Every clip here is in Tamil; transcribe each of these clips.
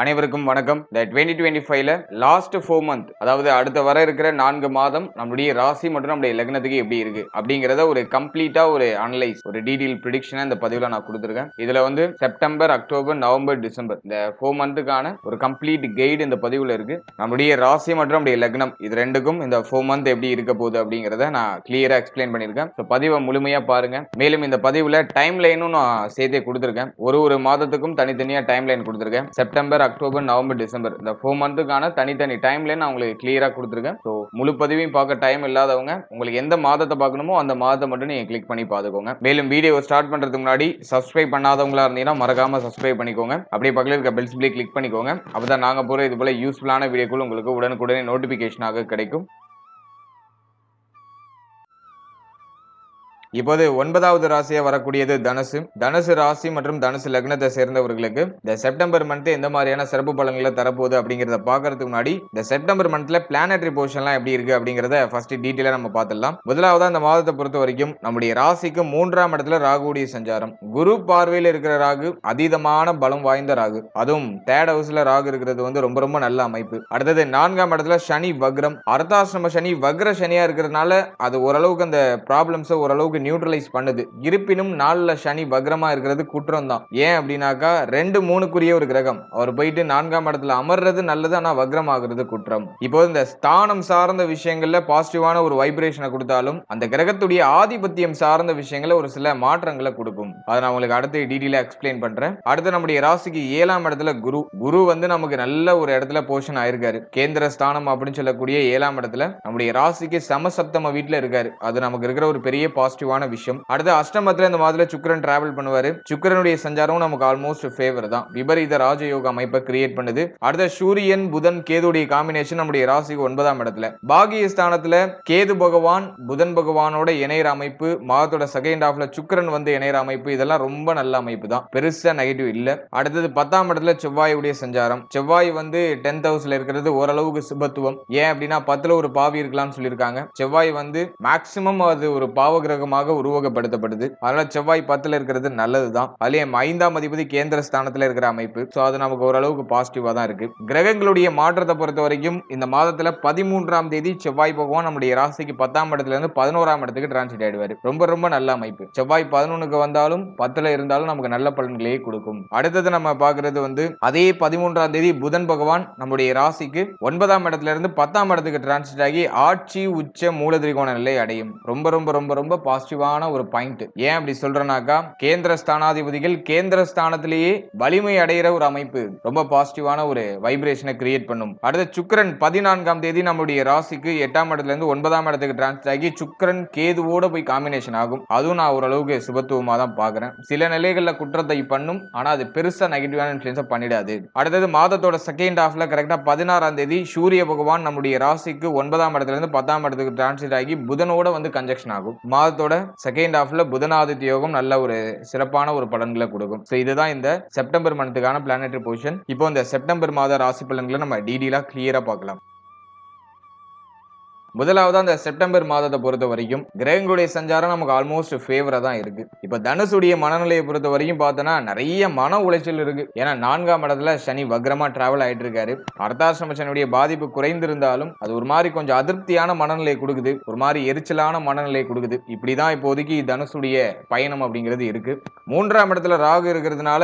அனைவருக்கும் வணக்கம். இந்த 2025ல லாஸ்ட் 4 மந்த், அதாவது அடுத்த வர இருக்கிற 4 மாதம் நம்மளுடைய ராசி மற்றும் நம்முடைய லக்னத்துக்கு எப்படி இருக்கு அப்படிங்கறத ஒரு கம்ப்ளீட்டா ஒரு அனலைஸ், ஒரு டீடைல் ப்ரெடிக்ஷனை இந்த பதிவுல நான் கொடுத்திருக்கேன். இதுல வந்து செப்டம்பர், அக்டோபர், நவம்பர், டிசம்பர் இந்த 4 மந்த்துக்கான ஒரு கம்ப்ளீட் கைடு இந்த பதிவுல இருக்கு. நம்மளுடைய ராசி மற்றும் நம்முடைய லக்னம் இது ரெண்டுக்கும் இந்த 4 மந்த் எப்படி இருக்க போகுது அப்படிங்கறத நான் கிளியரா எக்ஸ்பிளைன் பண்ணிருக்கேன். பதிவை முழுமையா பாருங்க. மேலும் இந்த பதிவுல டைம் லைனும் நான் சேர்த்தே கொடுத்திருக்கேன். ஒரு மாதத்துக்கும் தனித்தனியா டைம் லைன் கொடுத்திருக்கேன். செப்டம்பர், அக்டோபர், நவம்பர், டிசம்பர் இந்த 4 மந்த்துக்கான தனித்தனி டைம் லைன் நான் உங்களுக்கு கிளியரா கொடுத்திருக்கேன். ஸோ முழு பதிவையும் பார்க்க டைம் இல்லாதவங்க உங்களுக்கு எந்த மாதத்தை பார்க்கணுமோ அந்த மாதத்தை மட்டும் நீங்க கிளிக் பண்ணி பார்த்துக்கோங்க. மேலும் வீடியோ ஸ்டார்ட் பண்றதுக்கு முன்னாடி சப்ஸ்கிரைப் பண்ணாதவங்களா இருந்தீங்கன்னா மறக்காம சப்ஸ்கிரைப் பண்ணிக்கோங்க. அப்படியே பக்கத்தில் இருக்க பெல் சிம்பிளை கிளிக் பண்ணிக்கோங்க. அப்பதான் நாங்க போற இது போல யூஸ்ஃபுல்லான வீடியோக்கள் உங்களுக்கு உடனுக்குடனே நோட்டிபிகேஷனாக கிடைக்கும். இப்போது 9வது ராசியா வரக்கூடியது தனுசு. தனுசு ராசி மற்றும் தனுசு லக்னத்தை சேர்ந்தவர்களுக்கு இந்த செப்டம்பர் மந்த் எந்த மாதிரியான சிறப்பு பலன்களை தரப்போகுது அப்படிங்கறத பாக்குறதுக்கு முன்னாடி இந்த செப்டம்பர் மந்த்ல பிளானட்டரி பொசிஷன்லாம் எப்படி இருக்கு அப்படிங்கறத ஃபர்ஸ்ட் டீடைலா நம்ம பார்த்துடலாம். முதலாவதா இந்த மாதத்தை பொறுத்த வரைக்கும் நம்முடைய ராசிக்கு 3ஆம் இடத்துல ராகுடைய சஞ்சாரம். குரு பார்வையில் இருக்கிற ராகு அதீதமான பலம் வாய்ந்த ராகு. அதுவும் தேர்ட் ஹவுஸ்ல ராகு இருக்கிறது வந்து ரொம்ப ரொம்ப நல்ல அமைப்பு. அடுத்தது 4ஆம் இடத்துல சனி வக்ரம். அர்த்தாசிரம சனி வக்ர சனியா இருக்கிறதுனால அது ஓரளவுக்கு அந்த ப்ராப்ளம்ஸை ஓரளவுக்கு நியூட்ரலைஸ் பண்ணுது. இருப்பினும் நாள்ல சனி வக்ரமா இருக்கிறது குற்றம் தான். ஏன் அப்படின்னாக்கா 2, 3க்குரிய ஒரு கிரகம் அவர் போயிட்டு 4ஆம் இடத்துல அமர்றது நல்லது, ஆனா வக்ரம் ஆகுறது குற்றம். இப்போ இந்த ஸ்தானம் சார்ந்த விஷயங்கள்ல பாசிட்டிவான ஒரு வைப்ரேஷனை கொடுத்தாலும் அந்த கிரகத்துடைய ஆதிபத்தியம் சார்ந்த விஷயங்களை ஒரு சில மாற்றங்களை கொடுக்கும். அதை நான் உங்களுக்கு அடுத்து டீடைலா எக்ஸ்பிளைன் பண்றேன். அடுத்து நம்முடைய ராசிக்கு 7ஆம் இடத்துல குரு வந்து நமக்கு நல்ல ஒரு இடத்துல போஷன் ஆயிருக்காரு. கேந்திர ஸ்தானம் அப்படின்னு சொல்லக்கூடிய 7ஆம் இடத்துல நம்முடைய ராசிக்கு சமசப்தம வீட்டுல இருக்காரு. அது நமக்கு இருக்கிற ஒரு பெரிய பாசிட்டிவ் விஷயம். அடுத்து அஷ்டமத்துல இந்த மாதத்துல சுக்கிரன் டிராவல் பண்ணுவாரு. சுக்கிரனுடைய சஞ்சாரம் நமக்கு ஆல்மோஸ்ட் ஃபேவர் தான். விபரீத ராஜயோக அமைப்பை கிரியேட் பண்ணுது. அடுத்த சூரியன் புதன் கேதுடைய காம்பினேஷன் நம்முடைய ராசிக்கு 9ஆம் இடத்துல. பாகிய ஸ்தானத்துல கேது பகவான் புதன் பகவானோட இணையற அமைப்பு, மாதத்தோட செகண்ட் ஹாஃப்ல சுக்கிரன் வந்து இணையற அமைப்பு, இதெல்லாம் ரொம்ப நல்ல அமைப்பு தான். பெருசா நெகட்டிவ் இல்ல. அடுத்தது 10ஆம் இடத்துல செவ்வாயுடைய சஞ்சாரம். செவ்வாய் வந்து 10th ஹவுஸ்ல இருக்கிறது ஓரளவுக்கு சுபத்துவம். ஏன் அப்படின்னா 10ல ஒரு பாவி இருக்கலாம்னு சொல்லியிருக்காங்க. செவ்வாய் வந்து மேக்சிமம் அது ஒரு பாவ கிரகமாக உருவகப்படுத்தப்படுது. அதனால செவ்வாய் 10ல இருக்கிறது நல்லதுதான். அதுலயும் 5ஆம் அதிபதி கேந்திர ஸ்தானத்துல இருக்கிற அமைப்பு. சோ அது நமக்கு ஓரளவுக்கு பாசிட்டிவா தான் இருக்கு. கிரகங்களுடைய மாற்றத்தை பொறுத்த வரைக்கும் இந்த மாதத்துல 13ஆம் தேதி செவ்வாய் பகவான் நம்முடைய ராசிக்கு 10ஆம் இடத்துல இருந்து 11ஆம் இடத்துக்கு டிரான்சிட் ஆயிடுவாரு. ரொம்ப ரொம்ப நல்ல அமைப்பு. செவ்வாய் 11க்கு வந்தாலும் 10ல இருந்தாலும் நமக்கு நல்ல பலன்களையே கொடுக்கும். அடுத்தது நம்ம பாக்குறது வந்து அதே 13ஆம் தேதி புதன் பகவான் நம்முடைய ராசிக்கு 9ஆம் இடத்துல இருந்து 10ஆம் இடத்துக்கு டிரான்சிட் ஆகி ஆட்சி உச்ச மூலதிரிகோண நிலை அடையும். ரொம்ப ரொம்ப ரொம்ப ரொம்ப பாசிட்டிவான ஒரு பாயிண்ட். ஏன் அப்படி சொல்றேனாக்கா கேந்திர ஸ்தானாதிபதிகள் கேந்திர ஸ்தானத்திலேயே வலிமை அடைகிற ஒரு அமைப்பு ரொம்ப பாசிட்டிவான ஒரு வைப்ரேஷனை கிரியேட் பண்ணும். அடுத்து சுக்கிரன் 14ஆம் தேதி நம்முடைய ராசிக்கு 8ஆம் இடத்துல இருந்து 9ஆம் இடத்துக்கு டிரான்ஸ்ஃபர் ஆகி சுக்கிரன் கேதுவோட போய் காம்பினேஷன் ஆகும். அதுவும் நான் ஓரளவுக்கு சுபத்துவமா தான் பாக்குறேன். சில நிலைகள்ல குற்றத்தை பண்ணும், ஆனா அது பெருசா நெகட்டிவான இன்ஃப்ளூயன்ஸ் பண்ணிடாது. அடுத்தது மாதத்தோட செகண்ட் ஹாஃப்ல கரெக்டா 16ஆம் தேதி சூரிய பகவான் நம்முடைய ராசிக்கு 9ஆம் இடத்துல இருந்து 10ஆம் இடத்துக்கு டிரான்ஸ்ஃபர் ஆகி புதனோட வந்து கன்ஜெக்ஷன் ஆகும். மாதத்தோட செகண்ட் ஹாஃப்ல புதனாதித்ய யோகம் நல்ல ஒரு சிறப்பான ஒரு பலன்களை கொடுக்கும். சோ இதுதான் இந்த செப்டம்பர் மந்த்துக்கான பிளானட்டரி பொசிஷன். இப்போ இந்த செப்டம்பர் மாத ராசி பலன்களை நம்ம டீடைலா கிளியரா பார்க்கலாம். முதலாவது அந்த செப்டம்பர் மாதத்தை பொறுத்த வரைக்கும் கிரகங்களுடைய சஞ்சாரம் நமக்கு ஆல்மோஸ்ட் ஃபேவரா தான் இருக்கு. இப்ப தனுசுடைய மனநிலையை பொறுத்த வரைக்கும் பார்த்தோன்னா நிறைய மன உளைச்சல் இருக்கு. ஏன்னா 4ஆம் இடத்துல சனி வக்ரமா டிராவல் ஆயிட்டு இருக்காரு. அர்த்தாசிரம சனியுடைய பாதிப்பு குறைந்திருந்தாலும் அது ஒரு மாதிரி கொஞ்சம் அதிருப்தியான மனநிலை கொடுக்குது, ஒரு மாதிரி எரிச்சலான மனநிலை கொடுக்குது. இப்படிதான் இப்போதைக்கு தனுசுடைய பயணம் அப்படிங்கிறது இருக்கு. 3ஆம் இடத்துல ராகு இருக்கிறதுனால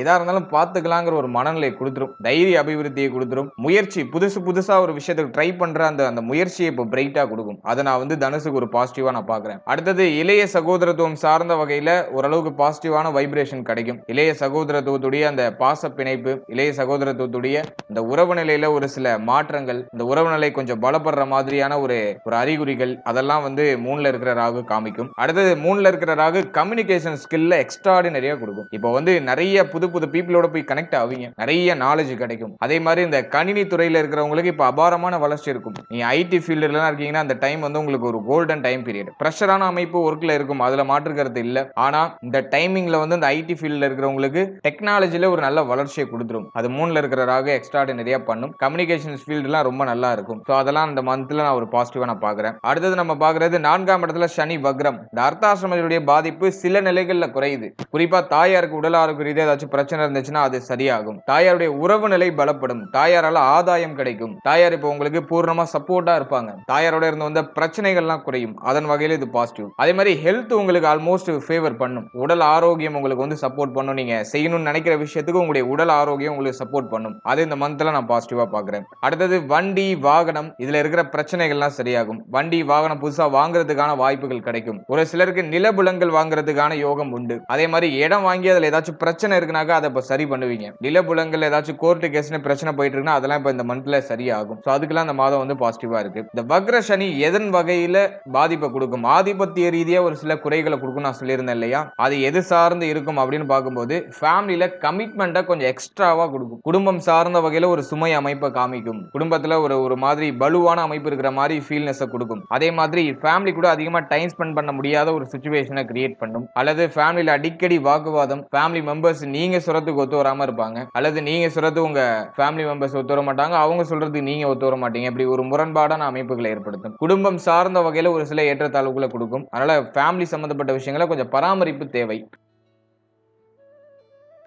எதா இருந்தாலும் பார்த்துக்கலாங்கிற ஒரு மனநிலை கொடுத்துரும். தைரிய அபிவிருத்தியை கொடுத்துரும். முயற்சி புதுசா ஒரு விஷயத்துக்கு ட்ரை பண்ற அந்த முயற்சியை பிரைட்டா கொடுக்கும். அதை நான் வந்து தனுசுக்கு ஒரு பாசிட்டிவா நான் பாக்குறேன். அடுத்தது இளைய சகோதரத்துவம் சார்ந்த வகையில ஓரளவுக்கு பாசிட்டிவான வைப்ரேஷன் கிடைக்கும். இளைய சகோதரத்துவத்துடைய அந்த பாச பிணைப்பு, இளைய சகோதரத்துவத்துடைய இந்த உறவு நிலையில ஒரு சில மாற்றங்கள், இந்த உறவு நிலை கொஞ்சம் பலப்படுற மாதிரியான ஒரு அறிகுறிகள் அதெல்லாம் வந்து 3ல இருக்கிற ராகு காமிக்கும். அடுத்தது 3ல இருக்கிற ராகு கம்யூனிகேஷன் ஸ்கில்ல எக்ஸ்ட்ராடினரியா கொடுக்கும். இப்போ வந்து நிறைய புது பீப்புளோட போய் கனெக்ட் ஆவீங்க, நிறைய நாலேஜ் கிடைக்கும். அதே மாதிரி இந்த கணினி துறையில இருக்கிறவங்களுக்கு இப்ப அபாரமான வளர்ச்சி இருக்கும். நீ ஐடி ஃபீல்டுல துறையில இருக்கீங்கன்னா அந்த டைம் வந்து உங்களுக்கு ஒரு கோல்டன் டைம் பீரியட். பிரஷரான அமைப்பு ஒர்க்ல இருக்கும், அதுல மாற்று கருத்து இல்ல. ஆனா இந்த டைமிங்ல வந்து இந்த ஐடி ஃபீல்ட்ல இருக்கிறவங்களுக்கு டெக்னாலஜில ஒரு நல்ல வளர்ச்சியை கொடுத்துரும். அது 3ல இருக்கிற ராகு எக்ஸ்ட்ராடினரியா பண்ணும். கம்யூனிகேஷன் ஃபீல்ட்லாம் ரொம்ப நல்லா இருக்கும். சோ அதெல்லாம் இந்த மந்த்ல நான் ஒரு பாசிட்டிவா நான் பாக்குறேன். அடுத்தது நம்ம பாக்குறது 4ஆம் இடத்துல சனி வக்ரம். இந்த அர்த்தாசிரமத்தினுடைய பாதிப்பு சில நிலைகள்ல குறையுது. குறிப்பா தாயாருக்கு உடல் ஆரோக்கிய ரீதியா ஏதாச்சும் பிரச்சனை இருந்துச்சுன்னா அது சரியாகும். தாயாருடைய உறவு நிலை பலப்படும். தாயாரால ஆதாயம் கிடைக்கும். தாயார் இப்போ உங்களுக்கு பூர்ணமா சப்போர்ட்டா இருப்பாங்க. தாயாரோட இருந்து வந்த பிரச்சனைகள்லாம் குறையும். அதன் வகையில இது பாசிட்டிவ். அதே மாதிரி ஹெல்த் உங்களுக்கு ஆல்மோஸ்ட் ஃபேவர் பண்ணும். உடல் ஆரோக்கியம் உங்களுக்கு வந்து சப்போர்ட் பண்ணும். நீங்க செய்யணும்னு நினைக்கிற விஷயத்துக்கு உங்களுடைய உடல் ஆரோக்கியம் உங்களுக்கு சப்போர்ட் பண்ணும். அது இந்த மந்த்ல நான் பாசிட்டிவா பாக்குறேன். அடுத்தது வண்டி வாகனம், இதுல இருக்கிற பிரச்சனைகள்லாம் சரியாகும். வண்டி வாகனம் புதுசா வாங்குறதுக்கான வாய்ப்புகள் கிடைக்கும். ஒரு சிலருக்கு நிலபுலங்கள் வாங்குறதுக்கான யோகம் உண்டு. அதே மாதிரி இடம் வாங்கி அதுல ஏதாச்சும் பிரச்சனை இருக்குனாக்கா அதை இப்ப சரி பண்ணுவீங்க. நிலபுலங்கள் ஏதாச்சும் கோர்ட்டு கேஸ்னு பிரச்சனை போயிட்டு இருக்குன்னா அதெல்லாம் இப்ப இந்த மந்த்ல சரியாகும். சோ அதுக்கெல்லாம் இந்த மாதம் வந்து பாசிட்டிவா இருக்கு. இந்த வக்ர சனி எதன் வகையில பாதிப்பை கொடுக்கும்? ஆதிபத்திய ரீதியா ஒரு சில குறைகளை கொடுக்கும் நான் சொல்லியிருந்தேன் இல்லையா? அது எது சார்ந்து இருக்கும் அப்படின்னு பார்க்கும்போது ஃபேமிலியில கமிட்மெண்ட்டை கொஞ்சம் எக்ஸ்ட்ராவா கொடுக்கும். குடும்பம் சார்ந்த வகையில ஒரு சுமை அமைப்பை காமிக்கும். குடும்பத்துல ஒரு மாதிரி பலுவான அமைப்பு இருக்கிற மாதிரி ஃபீல்னஸ் கொடுக்கும். அதே மாதிரி ஃபேமிலி கூட அதிகமா டைம் ஸ்பெண்ட் பண்ண முடியாத ஒரு சிச்சுவேஷனை கிரியேட் பண்ணும். அல்லது ஃபேமிலியில அடிக்கடி வாக்குவாதம், ஃபேமிலி மெம்பர்ஸ் நீங்க சொல்றதுக்கு ஒத்து வராம இருப்பாங்க, அல்லது நீங்க சொல்றது உங்க ஃபேமிலி மெம்பர்ஸ் ஒத்து வர மாட்டாங்க, அவங்க சொல்றதுக்கு நீங்க ஒத்து வர மாட்டீங்க. இப்படி ஒரு முரண்பாடான அமைப்புகளை ஏற்படுத்தும். குடும்பம் சார்ந்த வகையில ஒரு சில ஏற்றத்தாழ்வுகளை கொடுக்கும். அதனால ஃபேமிலி சம்பந்தப்பட்ட விஷயங்களை கொஞ்சம் பராமரிப்பு தேவை.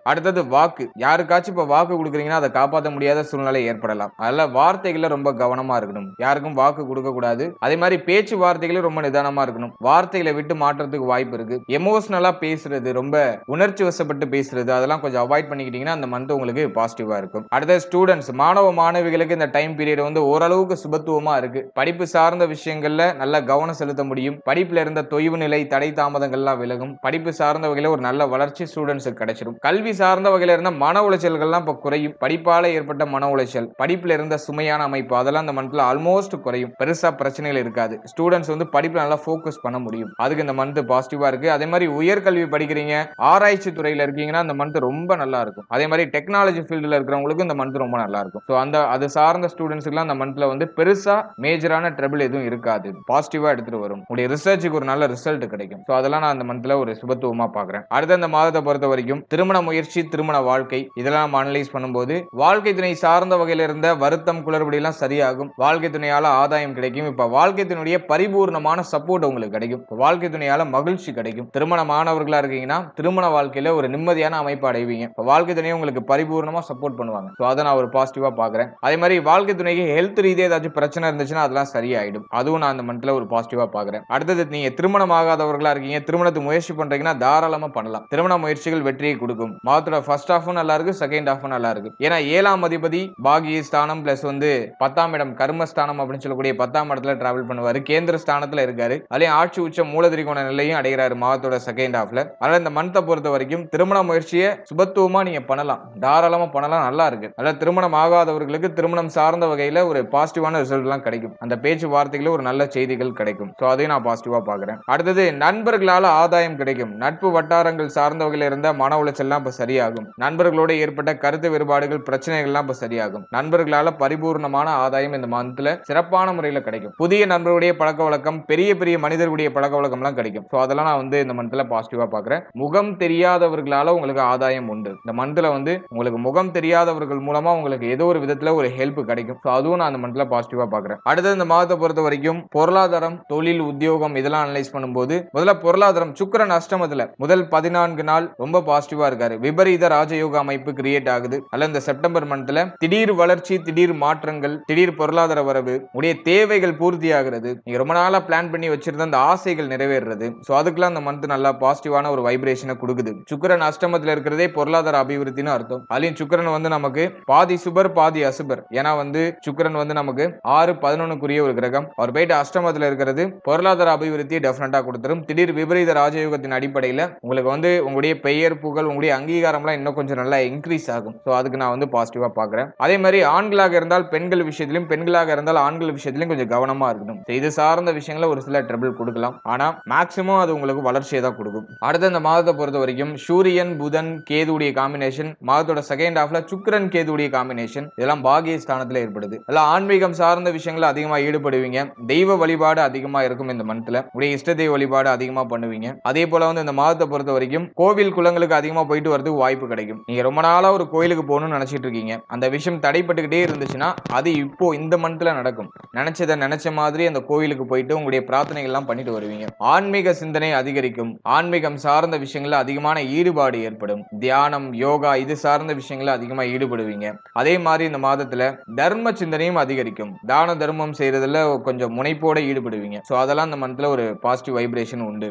அடுத்தது வாக்கு. யாருக்காச்சும் இப்ப வாக்கு கொடுக்குறீங்கன்னா அதை காப்பாற்ற முடியாத சூழ்நிலை ஏற்படலாம். அதனால வார்த்தைகள்ல ரொம்ப கவனமா இருக்கணும். யாருக்கும் வாக்கு கொடுக்க கூடாது. அதே மாதிரி பேச்சு வார்த்தைகளும் ரொம்ப நிதானமா இருக்கணும். வார்த்தைகளை விட்டு மாற்றத்துக்கு வாய்ப்பு இருக்கு. எமோஷனலா பேசுறது, ரொம்ப உணர்ச்சி வசப்பட்டு பேசுறது, அதெல்லாம் கொஞ்சம் அவாய்ட் பண்ணிக்கிட்டீங்கன்னா அந்த மந்த் உங்களுக்கு பாசிட்டிவா இருக்கும். அடுத்த ஸ்டூடெண்ட்ஸ், மாணவ மாணவிகளுக்கு இந்த டைம் பீரியட் வந்து ஓரளவுக்கு சுபத்துவமா இருக்கு. படிப்பு சார்ந்த விஷயங்கள்ல நல்ல கவனம் செலுத்த முடியும். படிப்புல இருந்த தொய்வு நிலை, தடை தாமதங்கள்லாம் விலகும். படிப்பு சார்ந்த வகையில ஒரு நல்ல வளர்ச்சி ஸ்டூடெண்ட்ஸுக்கு கிடைச்சிடும். கல்வி சார்ந்த வகையில இருந்த மன உளைச்சல்கள்லாம் இப்ப குறையும். படிப்பால ஏற்பட்ட மன உளைச்சல், படிப்புல இருந்த சுமையான அமைப்பு, அதெல்லாம் இந்த மந்த்ல ஆல்மோஸ்ட் குறையும். பெருசா பிரச்சனைகள் இருக்காது. ஸ்டூடெண்ட்ஸ் வந்து படிப்புல நல்லா ஃபோக்கஸ் பண்ண முடியும். அதுக்கு இந்த மந்த் பாசிட்டிவா இருக்கு. அதே மாதிரி உயர்கல்வி படிக்கிறீங்க, ஆராய்ச்சி துறையில இருக்கீங்கன்னா இந்த மந்த் ரொம்ப நல்லா இருக்கும். அதே மாதிரி டெக்னாலஜி ஃபீல்டுல இருக்கிறவங்களுக்கு இந்த மந்த் ரொம்ப நல்லா இருக்கும். சோ அது சார்ந்த ஸ்டூடெண்ட்ஸ்க்குலாம் இந்த மந்த்ல வந்து பெருசா மேஜரான ட்ரபிள் எதுவும் இருக்காது. பாசிட்டிவா எடுத்துட்டு வரும். உங்களுடைய ரிசர்ச்சுக்கு ஒரு நல்ல ரிசல்ட் கிடைக்கும். சோ அதெல்லாம் நான் இந்த மந்த்ல ஒரு சுபத்துவமா பாக்குறேன். அடுத்த இந்த மாதத்தை பொறுத்த வரைக்கும் திருமண முயற்சி, திருமண வாழ்க்கை, இதெல்லாம் நம்ம அனலைஸ் பண்ணும்போது வாழ்க்கை துணை சார்ந்த வகையில இருந்த வருத்தம், குளறுபடி எல்லாம் சரியாகும். வாழ்க்கை துணையால ஆதாயம் கிடைக்கும். இப்ப வாழ்க்கை துணையுடைய பரிபூர்ணமான சப்போர்ட் உங்களுக்கு கிடைக்கும். வாழ்க்கை துணையால மகிழ்ச்சி கிடைக்கும். திருமணமானவர்களா இருக்கீங்கன்னா திருமண வாழ்க்கையில ஒரு நிம்மதியான அமைப்பு அடைவீங்க. வாழ்க்கை துணையை உங்களுக்கு பரிபூர்ணமா சப்போர்ட் பண்ணுவாங்க. சோ அதை நான் ஒரு பாசிட்டிவா பாக்குறேன். அதே மாதிரி வாழ்க்கை துணைக்கு ஹெல்த் ரீதியா ஏதாச்சும் பிரச்சனை இருந்துச்சுன்னா அதெல்லாம் சரியாயிடும். அதுவும் நான் அந்த மந்த்ல ஒரு பாசிட்டிவா பாக்குறேன். அடுத்தது, நீங்க திருமணம் ஆகாதவர்களா இருக்கீங்க, திருமணத்துக்கு முயற்சி பண்றீங்கன்னா தாராளமா பண்ணலாம். திருமண முயற்சிகள் வெற்றியை கொடுக்கும். மாதத்தோட ஃபர்ஸ்ட் ஹாஃபும் நல்லா இருக்கு, செகண்ட் ஹாஃபும் நல்லா இருக்கு. ஏன்னா 7ஆம் அதிபதி பாகிய ஸ்தானம் பிளஸ் வந்து 10ஆம் இடம் கர்மஸ்தானம் அப்படின்னு சொல்லக்கூடிய 10ஆம் இடத்துல டிராவல் பண்ணுவாரு. கேந்திர ஸ்தானத்துல இருக்காரு. அதுலயும் ஆட்சி உச்ச மூலதிரிகோண நிலையும் அடைகிறாரு மாதத்தோட செகண்ட் ஹாஃப்ல. அதனால இந்த மந்த்தை பொறுத்த வரைக்கும் திருமண முயற்சியை சுபத்துவமா நீங்க பண்ணலாம். தாராளமா பண்ணலாம், நல்லா இருக்கு. அதாவது திருமணம் ஆகாதவர்களுக்கு திருமணம் சார்ந்த வகையில ஒரு பாசிட்டிவான ரிசல்ட் எல்லாம் கிடைக்கும். அந்த பேச்சு வார்த்தைகள ஒரு நல்ல செய்திகள் கிடைக்கும். சோ அதையும் நான் பாசிட்டிவா பாக்குறேன். அடுத்தது, நண்பர்களால ஆதாயம் கிடைக்கும். நட்பு வட்டாரங்கள் சார்ந்த வகையில இருந்த மன உளைச்சல்லாம் இப்ப சரியாகும். நண்பர்களோட ஏற்பட்ட கருத்து வேறுபாடுகள், பிரச்சனைகள்லாம் இப்ப சரியாகும். நண்பர்களால பரிபூர்ணமான ஆதாயம் இந்த மந்த்ல சிறப்பான முறையில் கிடைக்கும். புதிய நண்பர்களுடைய பழக்க வழக்கம், பெரிய பெரிய மனிதர்களுடைய பழக்க வழக்கம் எல்லாம் கிடைக்கும். சோ அதெல்லாம் நான் வந்து இந்த மந்த்ல பாசிட்டிவா பாக்குறேன். முகம் தெரியாதவர்களால உங்களுக்கு ஆதாயம் உண்டு. இந்த மந்த்ல வந்து உங்களுக்கு முகம் தெரியாதவர்கள் மூலமா உங்களுக்கு ஏதோ ஒரு விதத்துல ஒரு ஹெல்ப் கிடைக்கும். சோ அதுவும் நான் இந்த மந்த்ல பாசிட்டிவா பாக்குறேன். அடுத்து, இந்த மாதத்தை பொறுத்த வரைக்கும் பொருளாதாரம், தொழில், உத்தியோகம் இதெல்லாம் அனலைஸ் பண்ணும்போது முதல்ல பொருளாதாரம், சுக்கிரன் அஷ்டமத்துல முதல் 14 நாள் ரொம்ப பாசிட்டிவா இருக்காரு. விபரீத ராஜயோக அமைப்பு கிரியேட் ஆகுது. அல்ல இந்த செப்டம்பர் மந்த்ல திடீர் வளர்ச்சி, திடீர் மாற்றங்கள், திடீர் பொருளாதார வரவு, உடைய தேவைகள் பூர்த்தி ஆகிறது. நீங்க ரொம்ப நாளா பிளான் பண்ணி வச்சிருந்த அந்த ஆசைகள் நிறைவேறது. சோ அதுக்கெல்லாம் இந்த மந்த் நல்லா பாசிட்டிவான ஒரு வைப்ரேஷனை கொடுக்குது. சுக்கிரன் அஷ்டமத்துல இருக்கிறதே பொருளாதார அபிவிருத்தின்னு அர்த்தம். அதுலயும் சுக்கிரன் வந்து நமக்கு பாதி சுபர் பாதி அசுபர். ஏன்னா வந்து சுக்கிரன் வந்து நமக்கு 6-11 ஒரு கிரகம். அவர் போயிட்டு அஷ்டமத்துல இருக்கிறது பொருளாதார அபிவிருத்தியை டெஃபினட்டா கொடுத்துரும். திடீர் விபரீத ராஜயோகத்தின் அடிப்படையில உங்களுக்கு வந்து உங்களுடைய பெயர் புகழ், உங்களுடைய அங்கீகாரம் அங்கீகாரம்லாம் இன்னும் கொஞ்சம் நல்லா இன்க்ரீஸ் ஆகும். சோ அதுக்கு நான் வந்து பாசிட்டிவா பாக்குறேன். அதே மாதிரி ஆண்களாக இருந்தால் பெண்கள் விஷயத்திலும், பெண்களாக இருந்தால் ஆண்கள் விஷயத்திலும் கொஞ்சம் கவனமா இருக்கணும். இது சார்ந்த விஷயங்கள ஒரு சில ட்ரபிள் கொடுக்கலாம். ஆனா மேக்ஸிமம் அது உங்களுக்கு வளர்ச்சியை தான் கொடுக்கும். அடுத்த இந்த மாதத்தை பொறுத்த வரைக்கும் சூரியன் புதன் கேதுடைய காம்பினேஷன், மாதத்தோட செகண்ட் ஹாஃப்ல சுக்கிரன் கேதுடைய காம்பினேஷன், இதெல்லாம் பாகிய ஸ்தானத்துல ஏற்படுது. எல்லாம் ஆன்மீகம் சார்ந்த விஷயங்கள் அதிகமா ஈடுபடுவீங்க. தெய்வ வழிபாடு அதிகமா இருக்கும் இந்த மந்த்ல. உடைய இஷ்ட தெய்வ வழிபாடு அதிகமா பண்ணுவீங்க. அதே போல வந்து இந்த மாதத்தை பொறுத்த வரைக்கும் கோவில் குளங்களுக்கு அதிகமா போயிட்டு வரதுக்கு வாய்ப்பு கிடைக்கும். நீங்க ரொம்ப நாளா ஒரு கோயிலுக்கு போகணும்னு நினைச்சிட்டு இருக்கீங்க, அந்த விஷயம் தடைப்பட்டுக்கிட்டே இருந்துச்சுன்னா அது இப்போ இந்த மந்த்ல நடக்கும். நினைச்சத நினைச்ச மாதிரி அந்த கோயிலுக்கு போயிட்டு உங்களுடைய பிரார்த்தனைகள் எல்லாம் பண்ணிட்டு வருவீங்க. ஆன்மீக சிந்தனை அதிகரிக்கும். ஆன்மீகம் சார்ந்த விஷயங்கள்ல அதிகமான ஈடுபாடு ஏற்படும். தியானம் யோகா இது சார்ந்த விஷயங்கள்ல அதிகமா ஈடுபடுவீங்க. அதே மாதிரி இந்த மாதத்துல தர்ம சிந்தனையும் அதிகரிக்கும். தான தர்மம் செய்யறதுல கொஞ்சம் முனைப்போட ஈடுபடுவீங்க. சோ அதெல்லாம் இந்த மந்த்ல ஒரு பாசிட்டிவ் வைப்ரேஷன் உண்டு.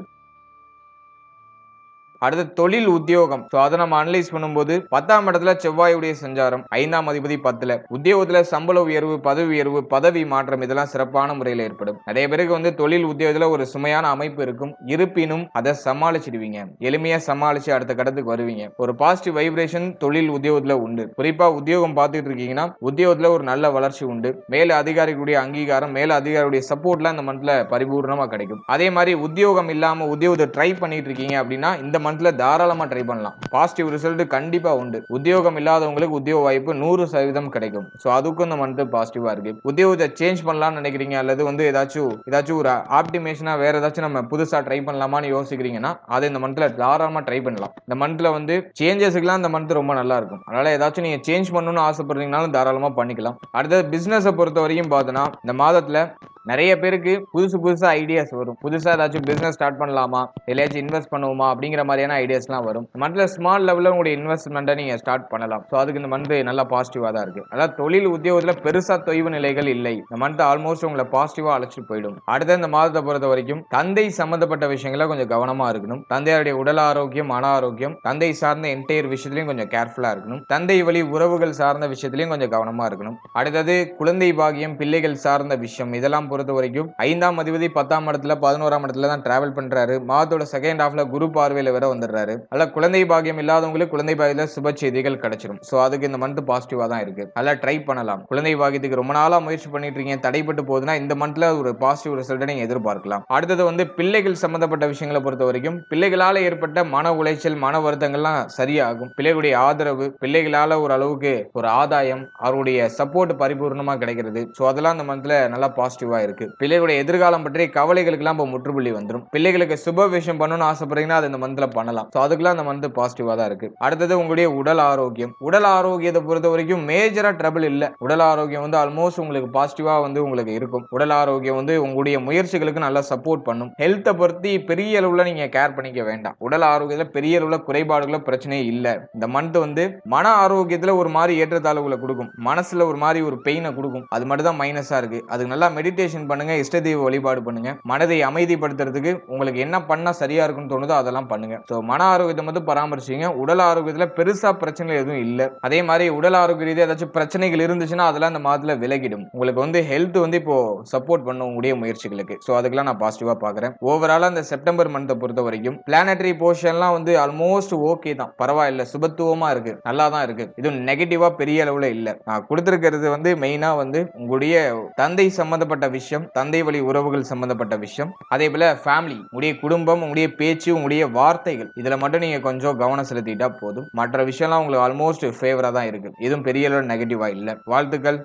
அடுத்து தொழில் உத்தியோகம். அதை நம்ம அனலைஸ் பண்ணும்போது 10ஆம் இடத்துல செவ்வாயுடைய சஞ்சாரம், 5ஆம் அதிபதி 10ல, உத்தியோகத்துல சம்பள உயர்வு, பதவி உயர்வு, பதவி மாற்றம் இதெல்லாம் சிறப்பான முறையில் ஏற்படும். நிறைய பேருக்கு வந்து தொழில் உத்தியோகத்துல ஒரு சுமையான அமைப்பு இருக்கும். இருப்பினும் அதை சமாளிச்சிடுவீங்க. எளிமையா சமாளிச்சு அடுத்த கட்டத்துக்கு வருவீங்க. ஒரு பாசிட்டிவ் வைப்ரேஷன் தொழில் உத்தியோகத்துல உண்டு. குறிப்பா உத்தியோகம் பார்த்துட்டு இருக்கீங்கன்னா உத்தியோகத்துல ஒரு நல்ல வளர்ச்சி உண்டு. மேல அதிகாரிகளுடைய அங்கீகாரம், மேல அதிகாரிகளுடைய சப்போர்ட்லாம் இந்த மந்த்ல பரிபூர்ணமா கிடைக்கும். அதே மாதிரி உத்தியோகம் இல்லாம உத்தியோகத்தை ட்ரை பண்ணிட்டு இருக்கீங்க அப்படின்னா இந்த மந்த்ல தாராளமா ட்ரை பண்ணலாம். பாசிட்டிவ் ரிசல்ட் கண்டிப்பா உண்டு. உத்தியோகம் இல்லாதவங்களுக்கு உத்தியோக வாய்ப்பு 100% கிடைக்கும். சோ அதுக்கும் இந்த மந்த் பாசிட்டிவா இருக்கு. உத்தியோகத்தை சேஞ்ச் பண்ணலாம்னு நினைக்கிறீங்க, அல்லது வந்து ஏதாச்சும் ஒரு ஆப்டிமேஷனா வேற ஏதாச்சும் நம்ம புதுசா ட்ரை பண்ணலாமான்னு யோசிக்கிறீங்கன்னா அதை இந்த மந்த்ல தாராளமா ட்ரை பண்ணலாம். இந்த மந்த்ல வந்து சேஞ்சஸ்க்குலாம் இந்த மந்த் ரொம்ப நல்லா இருக்கும். அதனால ஏதாச்சும் நீங்க சேஞ்ச் பண்ணணும்னு ஆசைப்படுறீங்கனாலும் தாராளமா பண்ணிக்கலாம். அடுத்தது பிசினஸ் பொறுத்த வரைக்கும் பார்த்தோன்னா இந்த மாதத்துல நிறைய பேருக்கு புதுசா ஐடியாஸ் வரும். புதுசா ஏதாச்சும் பிசினஸ் ஸ்டார்ட் பண்ணலாமா, இல்லையாச்சும் இன்வெஸ்ட் பண்ணுவோமா அப்படிங்கிற மாதிரியான ஐடியாஸ்லாம் வரும். மந்த்ல ஸ்மால் லெவல்ல உங்களுடைய இன்வெஸ்ட்மெண்ட்டை நீங்க ஸ்டார்ட் பண்ணலாம். ஸோ அதுக்கு இந்த மந்த் நல்லா பாசிட்டிவா தான் இருக்கு. அதாவது தொழில் உத்தியோகத்துல பெருசா தொய்வு நிலைகள் இல்லை. இந்த மந்த் ஆல்மோஸ்ட் உங்களை பாசிட்டிவா அழைச்சிட்டு போயிடும். அடுத்த இந்த மாதத்தை பொறுத்த வரைக்கும் தந்தை சம்பந்தப்பட்ட விஷயங்கள கொஞ்சம் கவனமா இருக்கணும். தந்தையுடைய உடல் ஆரோக்கியம், மன ஆரோக்கியம், தந்தை சார்ந்த என்டையர் விஷயத்திலையும் கொஞ்சம் கேர்ஃபுல்லா இருக்கணும். தந்தை வழி உறவுகள் சார்ந்த விஷயத்திலையும் கொஞ்சம் கவனமா இருக்கணும். அடுத்தது குழந்தை பாகியம், பிள்ளைகள் சார்ந்த விஷயம் இதெல்லாம் பொறுத்த வரைக்கும் 5ஆம் அதிபதி 10ஆம் இடத்துல 11ஆம் இடத்துல தான் டிராவல் பண்றாரு. மாதத்தோட செகண்ட் ஹாஃப்ல குரு பார்வையில வேற வந்துடுறாரு. அல்ல குழந்தை பாகியம் இல்லாதவங்களுக்கு குழந்தை பாகியத்துல சுப செய்திகள் கிடைச்சிடும். சோ அதுக்கு இந்த மந்த் பாசிட்டிவா தான் இருக்கு. அல்ல ட்ரை பண்ணலாம். குழந்தை பாகியத்துக்கு ரொம்ப நாளா முயற்சி பண்ணிட்டு இருக்கீங்க, தடைப்பட்டு போகுதுன்னா இந்த மந்த்ல ஒரு பாசிட்டிவ் ரிசல்ட் நீங்க எதிர்பார்க்கலாம். அடுத்தது வந்து பிள்ளைகள் சம்பந்தப்பட்ட விஷயங்களை பொறுத்த வரைக்கும் பிள்ளைகளால ஏற்பட்ட மன உளைச்சல், மன வருத்தங்கள்லாம் சரியாகும். பிள்ளைகளுடைய ஆதரவு, பிள்ளைகளால ஒரு அளவுக்கு ஒரு ஆதாயம், அவருடைய சப்போர்ட் பரிபூர்ணமா கிடைக்கிறது. சோ அதெல்லாம் இந்த மந்த்ல நல்லா பாசிட்டிவா இருக்கு. பிள்ளைகளுடைய எதிர்காலம் பற்றி கவலைகளுக்கு எல்லாம் முற்றுப்புள்ளி வந்துடும். பிள்ளைகளுக்கு சுப விஷயம் பண்ணணும்னு ஆசைப்படுறீங்கன்னா அது இந்த மந்த்ல பண்ணலாம். சோ அதுக்கெல்லாம் இந்த மந்த் பாசிட்டிவா தான் இருக்கு. அடுத்தது உங்களுடைய உடல் ஆரோக்கியம். உடல் ஆரோக்கியத்தை பொறுத்த வரைக்கும் மேஜரா ட்ரபிள் இல்ல. உடல் ஆரோக்கியம் வந்து ஆல்மோஸ்ட் உங்களுக்கு பாசிட்டிவா வந்து உங்களுக்கு இருக்கும். உடல் ஆரோக்கியம் வந்து உங்களுடைய முயற்சிகளுக்கு நல்லா சப்போர்ட் பண்ணும். ஹெல்த்தை பத்தி பெரிய அளவுல நீங்க கேர் பண்ணிக்க வேண்டாம். உடல் ஆரோக்கியத்துல பெரிய அளவுல குறைபாடுகளோ பிரச்சனையே இல்ல. இந்த மந்த் வந்து மன ஆரோக்கியத்துல ஒரு மாதிரி ஏற்றத்தாழ்வுகளை கொடுக்கும். மனசுல ஒரு மாதிரி ஒரு பெயினை கொடுக்கும். அது மட்டும் தான் மைனஸா இருக்கு. அதுக்கு நல்லா மெடிடேஷன் பண்ணுங்க, இஷ்ட தெய்வ வழிபாடு பண்ணுங்க. மனதை அமைதிப்படுத்துறதுக்கு உங்களுக்கு என்ன பண்ணா சரியா இருக்குன்னு தோணுதோ அதெல்லாம் பண்ணுங்க. சோ மன ஆரோக்கியத்தை மட்டும் பராமரிச்சுங்க. உடல் ஆரோக்கியத்துல பெருசா பிரச்சனை எதுவும் இல்ல. அதே மாதிரி உடல் ஆரோக்கிய ரீதியா ஏதாச்சும் பிரச்சனைகள் இருந்துச்சுன்னா அதெல்லாம் இந்த மாதத்துல விலகிடும். உங்களுக்கு வந்து ஹெல்த் வந்து இப்போ சப்போர்ட் பண்ணும் உங்களுடைய முயற்சிகளுக்கு. சோ அதுக்கெல்லாம் நான் பாசிட்டிவா பாக்குறேன். ஓவராலா இந்த செப்டம்பர் மந்த்தை பொறுத்த வரைக்கும் பிளானட்டரி போர்ஷன்லாம் வந்து ஆல்மோஸ்ட் ஓகே தான், பரவாயில்ல, சுபத்துவமா இருக்கு, நல்லா தான் இருக்கு. இது நெகட்டிவா பெரிய அளவுல இல்ல. நான் கொடுத்திருக்கிறது வந்து மெயினா வந்து உங்களுடைய தந்தை சம்பந்தப்பட்ட விஷயம், தந்தை வழி உறவுகள் சம்பந்தப்பட்ட விஷயம், அதே போல ஃபேமிலி, உங்களுடைய குடும்பம், உங்களுடைய பேச்சு, உங்களுடைய வார்த்தைகள் இதுல மட்டும் நீங்க கொஞ்சம் கவனம் செலுத்திட்டா போதும். மற்ற விஷயம்லாம் உங்களுக்கு ஆல்மோஸ்ட் ஃபேவரா தான் இருக்கு. எதுவும் பெரிய அளவு நெகட்டிவா இல்ல. வாழ்த்துக்கள்.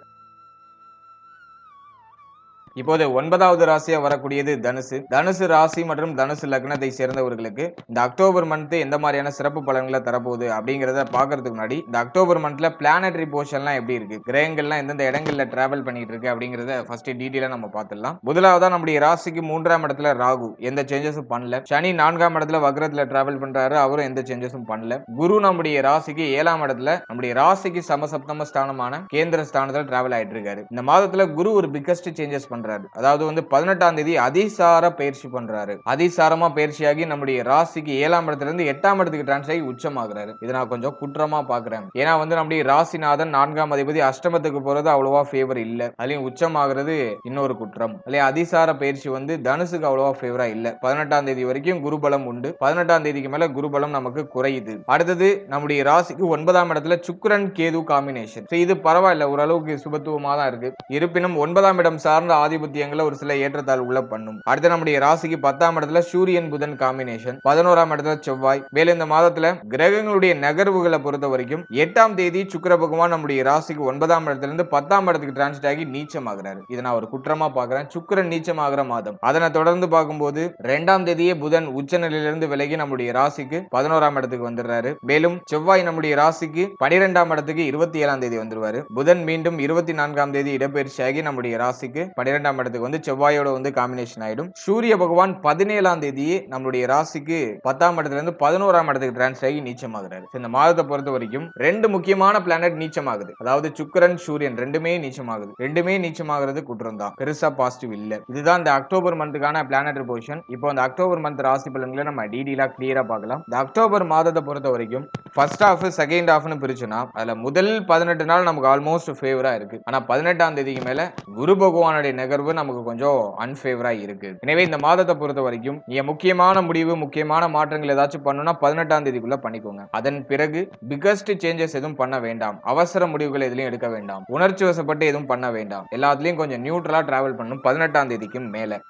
இப்போது 9வது ராசியா வரக்கூடியது தனுசு. தனுசு ராசி மற்றும் தனுசு லக்னத்தை சேர்ந்தவர்களுக்கு இந்த அக்டோபர் மந்த் எந்த மாதிரியான சிறப்பு பலன்களை தரப்போகுது அப்படிங்கறத பாக்குறதுக்கு முன்னாடி இந்த அக்டோபர் மந்த்ல பிளானட்டரி போர்ஷன்லாம் எப்படி இருக்கு, கிரகங்கள்லாம் எந்தெந்த இடங்கள்ல டிராவல் பண்ணிட்டு இருக்கு அப்படிங்கறத ஃபர்ஸ்ட் டீடைலா நம்ம பார்த்துடலாம். முதலாவதா நம்முடைய ராசிக்கு 3ஆம் இடத்துல ராகு எந்த சேஞ்சஸும் பண்ணல. சனி 4ஆம் இடத்துல வக்ரத்துல டிராவல் பண்றாரு, அவரும் எந்த சேஞ்சஸும் பண்ணல. குரு நம்முடைய ராசிக்கு 7ஆம் இடத்துல நம்முடைய ராசிக்கு சமசப்தம ஸ்தானமான கேந்திர ஸ்தானத்துல டிராவல் ஆயிட்டு இருக்காரு. இந்த மாதத்துல குரு ஒரு பிக்கஸ்ட் சேஞ்சஸ் பண்றாரு. பண்றாரு. அதாவது வந்து 18ஆம் தேதி அதிசார பயிற்சி பண்றாரு. அதிசாரமா பயிற்சியாகி நம்முடைய ராசிக்கு 7ஆம் இடத்துல இருந்து 8ஆம் இடத்துக்கு டிரான்ஸ்ஃபர் ஆகி உச்சமாகுறாரு. இத நான் கொஞ்சம் குற்றமா பார்க்கிறேன். ஏன்னா வந்து நம்முடைய ராசிநாதன் 4ஆம் அதிபதி அஷ்டமத்துக்கு போறது அவ்வளவா ஃபேவர் இல்ல. அதுலயும் உச்சமாகிறது இன்னொரு குற்றம். அதுலயும் அதிசார பயிற்சி வந்து தனுசுக்கு அவ்வளவா ஃபேவரா இல்ல. 18ஆம் தேதி வரைக்கும் குருபலம் உண்டு. 18ஆம் தேதிக்கு மேல குருபலம் நமக்கு குறையுது. அடுத்தது நம்முடைய ராசிக்கு 9ஆம் இடத்துல சுக்கிரன் கேது காம்பினேஷன். இது பரவாயில்ல, ஓரளவுக்கு சுபத்துவமா தான் இருக்கு. இருப்பினும் 9ஆம் இடம் சார்ந்த ஆதிபத்தியங்களை ஒரு சில ஏற்றத்தாழ்வுகளை பண்ணும். அடுத்து நம்முடைய ராசிக்கு 10ஆம் இடத்துல சூரியன் புதன் காம்பினேஷன், 11ஆம் இடத்துல செவ்வாய். மேலும் இந்த மாதத்துல கிரகங்களுடைய நகர்வுகளை பொறுத்த வரைக்கும் 8ஆம் தேதி சுக்கிர பகவான் நம்முடைய ராசிக்கு 9ஆம் இடத்துல இருந்து 10ஆம் இடத்துக்கு டிரான்சிட் ஆகி நீச்சமாகிறாரு. இதை நான் ஒரு குற்றமா பார்க்கிறேன். சுக்கிரன் நீச்சமாகிற மாதம். அதனை தொடர்ந்து பார்க்கும்போது 2ஆம் தேதியே புதன் உச்ச நிலையிலிருந்து விலகி நம்முடைய ராசிக்கு 11ஆம் இடத்துக்கு வந்துடுறாரு. மேலும் செவ்வாய் நம்முடைய ராசிக்கு 12ஆம் இடத்துக்கு 27ஆம் தேதி வந்துருவாரு. புதன் மீண்டும் 24ஆம் தேதி இடப்பெயர்ச்சியாகி நம்முடைய ராசிக்கு 12ஆம் இடத்துக்கு வந்து செவ்வாயோட வந்து காம்பினேஷன் ஆயிடும். சூரிய பகவான் 17ஆம் தேதியே நம்முடைய ராசிக்கு 10ஆம் இடத்துல இருந்து 11ஆம் இடத்துக்கு டிரான்ஸ்ஃபர் ஆகி நீச்சமாகிறாரு. இந்த மாதத்தை பொறுத்த வரைக்கும் 2 முக்கியமான பிளானட் நீச்சமாகுது. அதாவது சுக்கிரன் சூரியன் ரெண்டுமே நீச்சமாகுது. ரெண்டுமே நீச்சமாகிறது குற்றம் தான், பெருசா பாசிட்டிவ் இல்ல. இதுதான் இந்த அக்டோபர் மந்த்துக்கான பிளானட்டரி பொசிஷன். இப்போ இந்த அக்டோபர் மந்த் ராசி பலன்களை நம்ம டீடெயிலா கிளியரா பார்க்கலாம். இந்த அக்டோபர் மாதத்தை பொறுத்த வரைக்கும் ஃபர்ஸ்ட் ஹாஃப் செகண்ட் ஹாஃப்னு பிரிச்சுனா அதுல முதல் 18 நாள் நமக்கு ஆல்மோஸ்ட் ஃபேவரா இருக்கு. ஆனா 18ஆம் தேதிக்கு மேல குரு பகவானுடைய நகர்வு நமக்கு கொஞ்சம் அன்ஃபேவரா இருக்கு. எனவே இந்த மாதத்தை பொறுத்த வரைக்கும் நீங்க முக்கியமான முடிவு முக்கியமான மாற்றங்கள் ஏதாச்சும் பண்ணணும்னா 18ஆம் தேதிக்குள்ள பண்ணிக்கோங்க. அதன் பிறகு பிகஸ்ட் சேஞ்சஸ் எதுவும் பண்ண வேண்டாம். அவசர முடிவுகள் எதுலையும் எடுக்க வேண்டாம். உணர்ச்சி வசப்பட்டு எதுவும் பண்ண வேண்டாம். எல்லாத்துலயும் கொஞ்சம் நியூட்ரலா டிராவல் பண்ணணும் 18ஆம் தேதிக்கு மேல.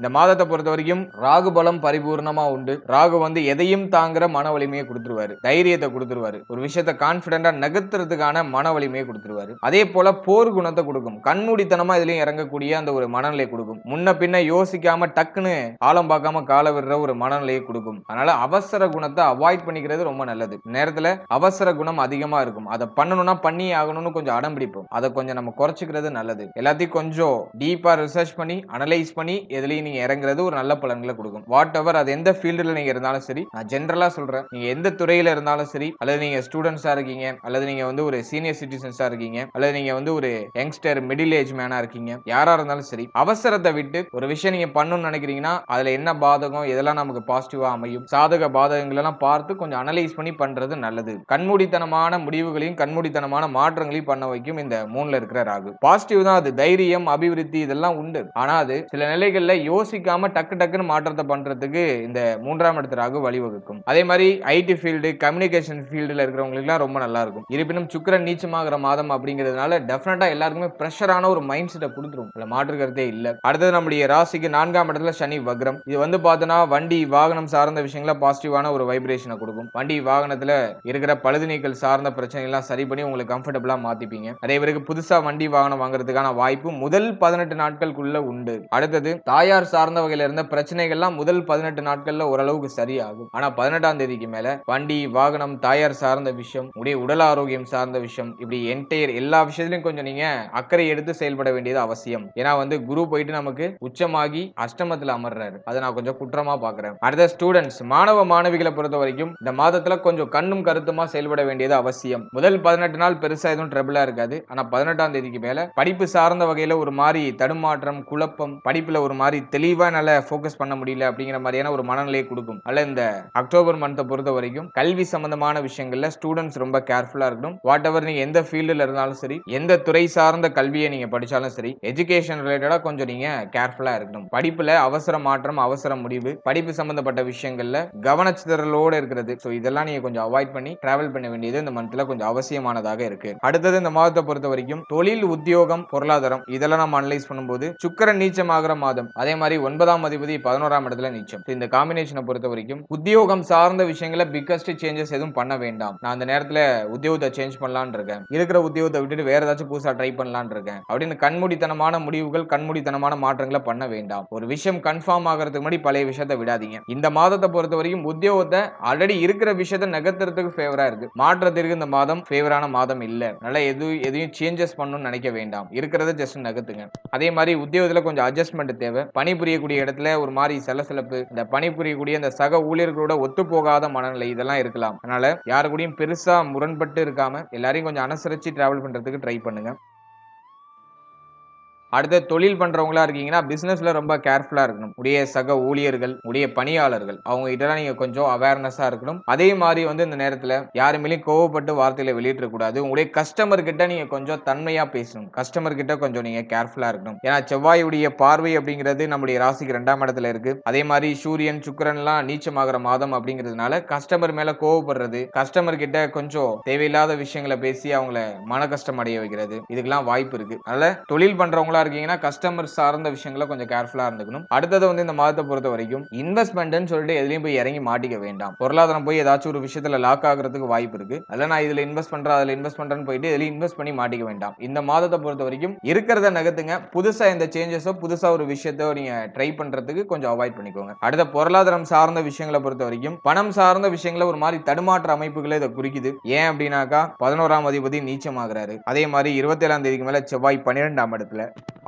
இந்த மாதத்தை பொறுத்த வரைக்கும் ராகு பலம் பரிபூர்ணமா உண்டு. ராகு வந்து எதையும் தாங்குற மன வலிமையை கொடுத்துருவாரு, தைரியத்தை கொடுத்துருவாரு, ஒரு விஷயத்தை கான்பிடண்டா நகர்த்துறதுக்கான மன வலிமையை கொடுத்துருவாரு. அதே போல போர் குணத்தை கொடுக்கும். கண்மூடித்தனமா இதுலயும் இறங்கக்கூடிய அந்த ஒரு மனநிலை கொடுக்கும். முன்ன பின்ன யோசிக்காம டக்குன்னு ஆழம் பார்க்காம கால விடுற ஒரு மனநிலையை கொடுக்கும். அதனால அவசர குணத்தை அவாய்ட் பண்ணிக்கிறது ரொம்ப நல்லது. நேரத்துல அவசர குணம் அதிகமா இருக்கும். அதை பண்ணணும்னா பண்ணி ஆகணும்னு கொஞ்சம் அடம் பிடிப்போம். அதை கொஞ்சம் நம்ம குறைச்சிக்கிறது நல்லது. எல்லாத்தையும் கொஞ்சம் டீப்பா ரிசர்ச் பண்ணி அனலைஸ் பண்ணி எதுலையும் நீங்க இறங்குறது ஒரு நல்ல பலன்களை கொடுக்கும். வாட் எவர் அது எந்த ஃபீல்டுல நீங்க இருந்தாலும் சரி, நான் ஜெனரலா சொல்றேன், நீங்க எந்த துறையில இருந்தாலும் சரி, அல்லது நீங்க ஸ்டூடெண்ட்ஸா இருக்கீங்க, அல்லது நீங்க வந்து ஒரு சீனியர் சிட்டிசன்ஸா இருக்கீங்க, அல்லது நீங்க வந்து ஒரு யங்ஸ்டர் மிடில் ஏஜ் மேனா இருக்கீங்க, யாரா இருந்தாலும் சரி, அவசரத்தை விட்டு ஒரு விஷயம் நீங்க பண்ணணும்னு நினைக்கிறீங்கன்னா அதுல என்ன பாதகம் எதெல்லாம் நமக்கு பாசிட்டிவா அமையும், சாதக பாதகங்கள் எல்லாம் பார்த்து கொஞ்சம் அனலைஸ் பண்ணி பண்றது நல்லது. கண்மூடித்தனமான முடிவுகளையும் கண்மூடித்தனமான மாற்றங்களையும் பண்ண வைக்கும் இந்த மூணுல இருக்கிற ராகு. பாசிட்டிவ் தான் அது, தைரியம் அபிவிருத்தி இதெல்லாம் உண்டு. ஆனா அது சில நிலைகள்ல யோசிக்காம டக்கு டக்குன்னு மாற்றத்தை பண்றதுக்கு இந்த 3ஆம் இடத்து ராகு வழிவகுக்கும். அதே மாதிரி ஐடி ஃபீல்டு கம்யூனிகேஷன் ஃபீல்டுல இருக்கிறவங்களுக்கு ரொம்ப நல்லா இருக்கும். இருப்பினும் சுக்கிரன் நீச்சமாகிற மாதம் அப்படிங்கிறதுனால டெஃபினட்டா எல்லாருக்குமே பிரஷரான ஒரு மைண்ட் செட்டை கொடுத்துரும். அதுல மாற்று கருத்தே இல்ல. அடுத்தது நம்முடைய ராசிக்கு 4ஆம் இடத்துல சனி வக்ரம். இது வந்து பார்த்தோன்னா வண்டி வாகனம் சார்ந்த விஷயங்கள பாசிட்டிவான ஒரு வைப்ரேஷனை கொடுக்கும். வண்டி வாகனத்துல இருக்கிற பழுது நீக்கல் சார்ந்த பிரச்சனை எல்லாம் சரி பண்ணி உங்களுக்கு கம்ஃபர்டபுளா மாத்திப்பீங்க. அதே பிறகு புதுசா வண்டி வாகனம் வாங்குறதுக்கான வாய்ப்பு முதல் 18 நாட்களுக்குள்ள உண்டு. அடுத்தது தாயார் சார்ந்த வகையில இருந்த பிரச்சனைகள்லாம் முதல் 18 நாட்கள்ல ஓரளவுக்கு சரியாகும். ஆனா 18ஆம் தேதிக்கு மேல வண்டி வாகனம் தாயார் சார்ந்த விஷயம், உடல் ஆரோக்கியம் சார்ந்த விஷயம், இப்படி என்டையர் எல்லா விஷயத்திலும் கொஞ்சம் நீங்க அக்கறை எடுத்து செயல்பட வேண்டியது அவசியம். ஏன்னா வந்து குரு போயிட்டு நமக்கு உச்சமாகி அஷ்டமத்துல அமர்றாரு. அதை நான் கொஞ்சம் குற்றமா பாக்குறேன். அடுத்த ஸ்டூடெண்ட்ஸ் மாணவ மாணவிகளை பொறுத்த வரைக்கும் இந்த மாதத்துல கொஞ்சம் கண்ணும் கருத்துமா செயல்பட வேண்டியது அவசியம். முதல் 18 நாள் பெருசா எதுவும் ட்ரபிளா இருக்காது. ஆனா 18ஆம் தேதிக்கு மேல படிப்பு சார்ந்த வகையில ஒரு மாதிரி தடுமாற்றம் குழப்பம், படிப்புல ஒரு மாதிரி தெளிவா நல்ல ஃபோக்கஸ் பண்ண முடியல அப்படிங்கிற மாதிரியான ஒரு மனநிலையை கொடுக்கும். அல்ல இந்த அக்டோபர் மந்த்தை பொறுத்த வரைக்கும் கல்வி சம்பந்தமான விஷயங்கள்ல ஸ்டூடெண்ட்ஸ் ரொம்ப கேர்ஃபுல்லா இருக்கணும். வாட் எவர் நீங்க எந்த ஃபீல்டுல இருந்தாலும் சரி, எந்த துறை சார்ந்த கல்வியை நீங்க படிச்சாலும் சரி, எஜுகேஷன் ரிலேட்டடா கொஞ்சம் நீங்க கேர்ஃபுல்லா இருக்கணும். படிப்புல அவசர மாற்றம் அவசர முடிவு, படிப்பு சம்பந்தப்பட்ட விஷயங்கள்ல கவனச்சிதறலோட இருக்கிறது, ஸோ இதெல்லாம் நீங்க கொஞ்சம் அவாய்ட் பண்ணி டிராவல் பண்ண வேண்டியது இந்த மந்த்ல கொஞ்சம் அவசியமானதாக இருக்கு. அடுத்தது இந்த மாதத்தை பொறுத்த வரைக்கும் தொழில் உத்தியோகம் பொருளாதாரம் இதெல்லாம் நம்ம அனலைஸ் பண்ணும்போது சுக்கிரன் நீச்சமாகிற மாதம். அதே மாதிரி 9ஆம் அதிபதி 11ஆம் இடத்துல நீச்சம். இந்த காம்பினேஷனை பொறுத்த வரைக்கும் உத்தியோகம் சார்ந்த விஷயங்களை பிக்கஸ்ட் சேஞ்சஸ் எதுவும் பண்ண வேண்டாம். நான் அந்த நேரத்துல உத்தியோகத்தை சேஞ்ச் பண்ணலான்னு இருக்கேன், இருக்கிற உத்தியோகத்தை விட்டுட்டு வேற ஏதாச்சும் புதுசா ட்ரை பண்ணலான்னு இருக்கேன் அப்படின்னு கண்மூடித்தனமான முடிவுகள் கண்மூடித்தனமான மாற்றங்களை பண்ண வேண்டாம். ஒரு விஷயம் கன்ஃபார்ம் ஆகிறதுக்கு முன்னாடி பழைய விஷயத்தை விடாதீங்க. இந்த மாதத்தை பொறுத்த வரைக்கும் உத்தியோகத்தை ஆல்ரெடி இருக்கிற விஷயத்தை நகர்த்துறதுக்கு ஃபேவரா இருக்கு. மாற்றத்திற்கு இந்த மாதம் ஃபேவரான மாதம் இல்ல. நல்லா எதையும் சேஞ்சஸ் பண்ணணும்னு நினைக்க வேண்டாம். இருக்கிறத ஜஸ்ட் நகர்த்துங்க. அதே மாதிரி உத்தியோகத்துல கொஞ்சம் அட்ஜஸ்ட்மெண்ட் தேவை. பணிபுரியக்கூடிய இடத்துல ஒரு மாதிரி சலசலப்பு, இந்த பணிபுரியக்கூடிய அந்த சக ஊழியர்களோட ஒத்து போகாத மனநிலை இதெல்லாம் இருக்கலாம். அதனால யாரு கூடயும் பெருசா முரண்பட்டு இருக்காம எல்லாரையும் கொஞ்சம் அனுசரிச்சு டிராவல் பண்றதுக்கு ட்ரை பண்ணுங்க. அடுத்து தொழில் பண்றவங்களா இருக்கீங்கன்னா பிசினஸ்ல ரொம்ப கேர்ஃபுல்லா இருக்கணும். உடைய சக ஊழியர்கள், உடைய பணியாளர்கள் அவங்க கிட்டலாம் நீங்க கொஞ்சம் அவேர்னஸா இருக்கணும். அதே மாதிரி வந்து இந்த நேரத்துல யாரு மேலயும் கோவப்பட்டு வார்த்தையில வெளியிடக் கூடாது. உங்களுடைய கஸ்டமர் கிட்ட நீங்க கொஞ்சம் தன்மையா பேசணும். கஸ்டமர் கிட்ட கொஞ்சம் நீங்க கேர்ஃபுல்லா இருக்கணும். ஏன்னா செவ்வாயுடைய பார்வை அப்படிங்கிறது நம்முடைய ராசிக்கு 2ஆம் இடத்துல இருக்கு. அதே மாதிரி சூரியன், சுக்கிரன்லாம் நீச்சமாகிற மாதம் அப்படிங்கிறதுனால கஸ்டமர் மேல கோவப்படுறது, கஸ்டமர் கிட்ட கொஞ்சம் தேவையில்லாத விஷயங்களை பேசி அவங்கள மன கஷ்டம் அடைய வைக்கிறது, இதுக்கெல்லாம் வாய்ப்பு இருக்கு. அதனால தொழில் பண்றவங்களா இருக்கீங்கன்னா கஸ்டமர் சார்ந்த விஷயங்களை கொஞ்சம் கேர்ஃபுல்லா இருந்துக்கணும். அடுத்தது வந்து இந்த மாதத்தை பொறுத்த வரைக்கும் இன்வெஸ்ட்மெண்ட்னு சொல்லிட்டு எதுலயும் போய் இறங்கி மாட்டிக்க வேண்டாம். பொருளாதாரம் போய் ஏதாச்சும் ஒரு விஷயத்துல லாக் ஆகிறதுக்கு வாய்ப்பு இருக்கு. அதனால நான் இதுல இன்வெஸ்ட் பண்றேன், அதுல இன்வெஸ்ட் பண்றேன்னு போயிட்டு இதுல இன்வெஸ்ட் பண்ணி மாட்டிக்க வேண்டாம். இந்த மாதத்தை பொறுத்த வரைக்கும் இருக்கிறத நகர்த்துங்க. புதுசா இந்த சேஞ்சஸோ புதுசா ஒரு விஷயத்தோ நீங்க ட்ரை பண்றதுக்கு கொஞ்சம் அவாய்ட் பண்ணிக்கோங்க. அடுத்த பொருளாதாரம் சார்ந்த விஷயங்களை பொறுத்த வரைக்கும் பணம் சார்ந்த விஷயங்களை ஒரு மாதிரி தடுமாற்ற அமைப்புகளை இதை குறிக்குது. ஏன் அப்படின்னாக்கா 11ஆம் அதிபதி நீச்சமாகிறாரு. அதே மாதிரி 27ஆம் தேதிக்கு மேல செவ்வாய் 12ஆம் இடத்துல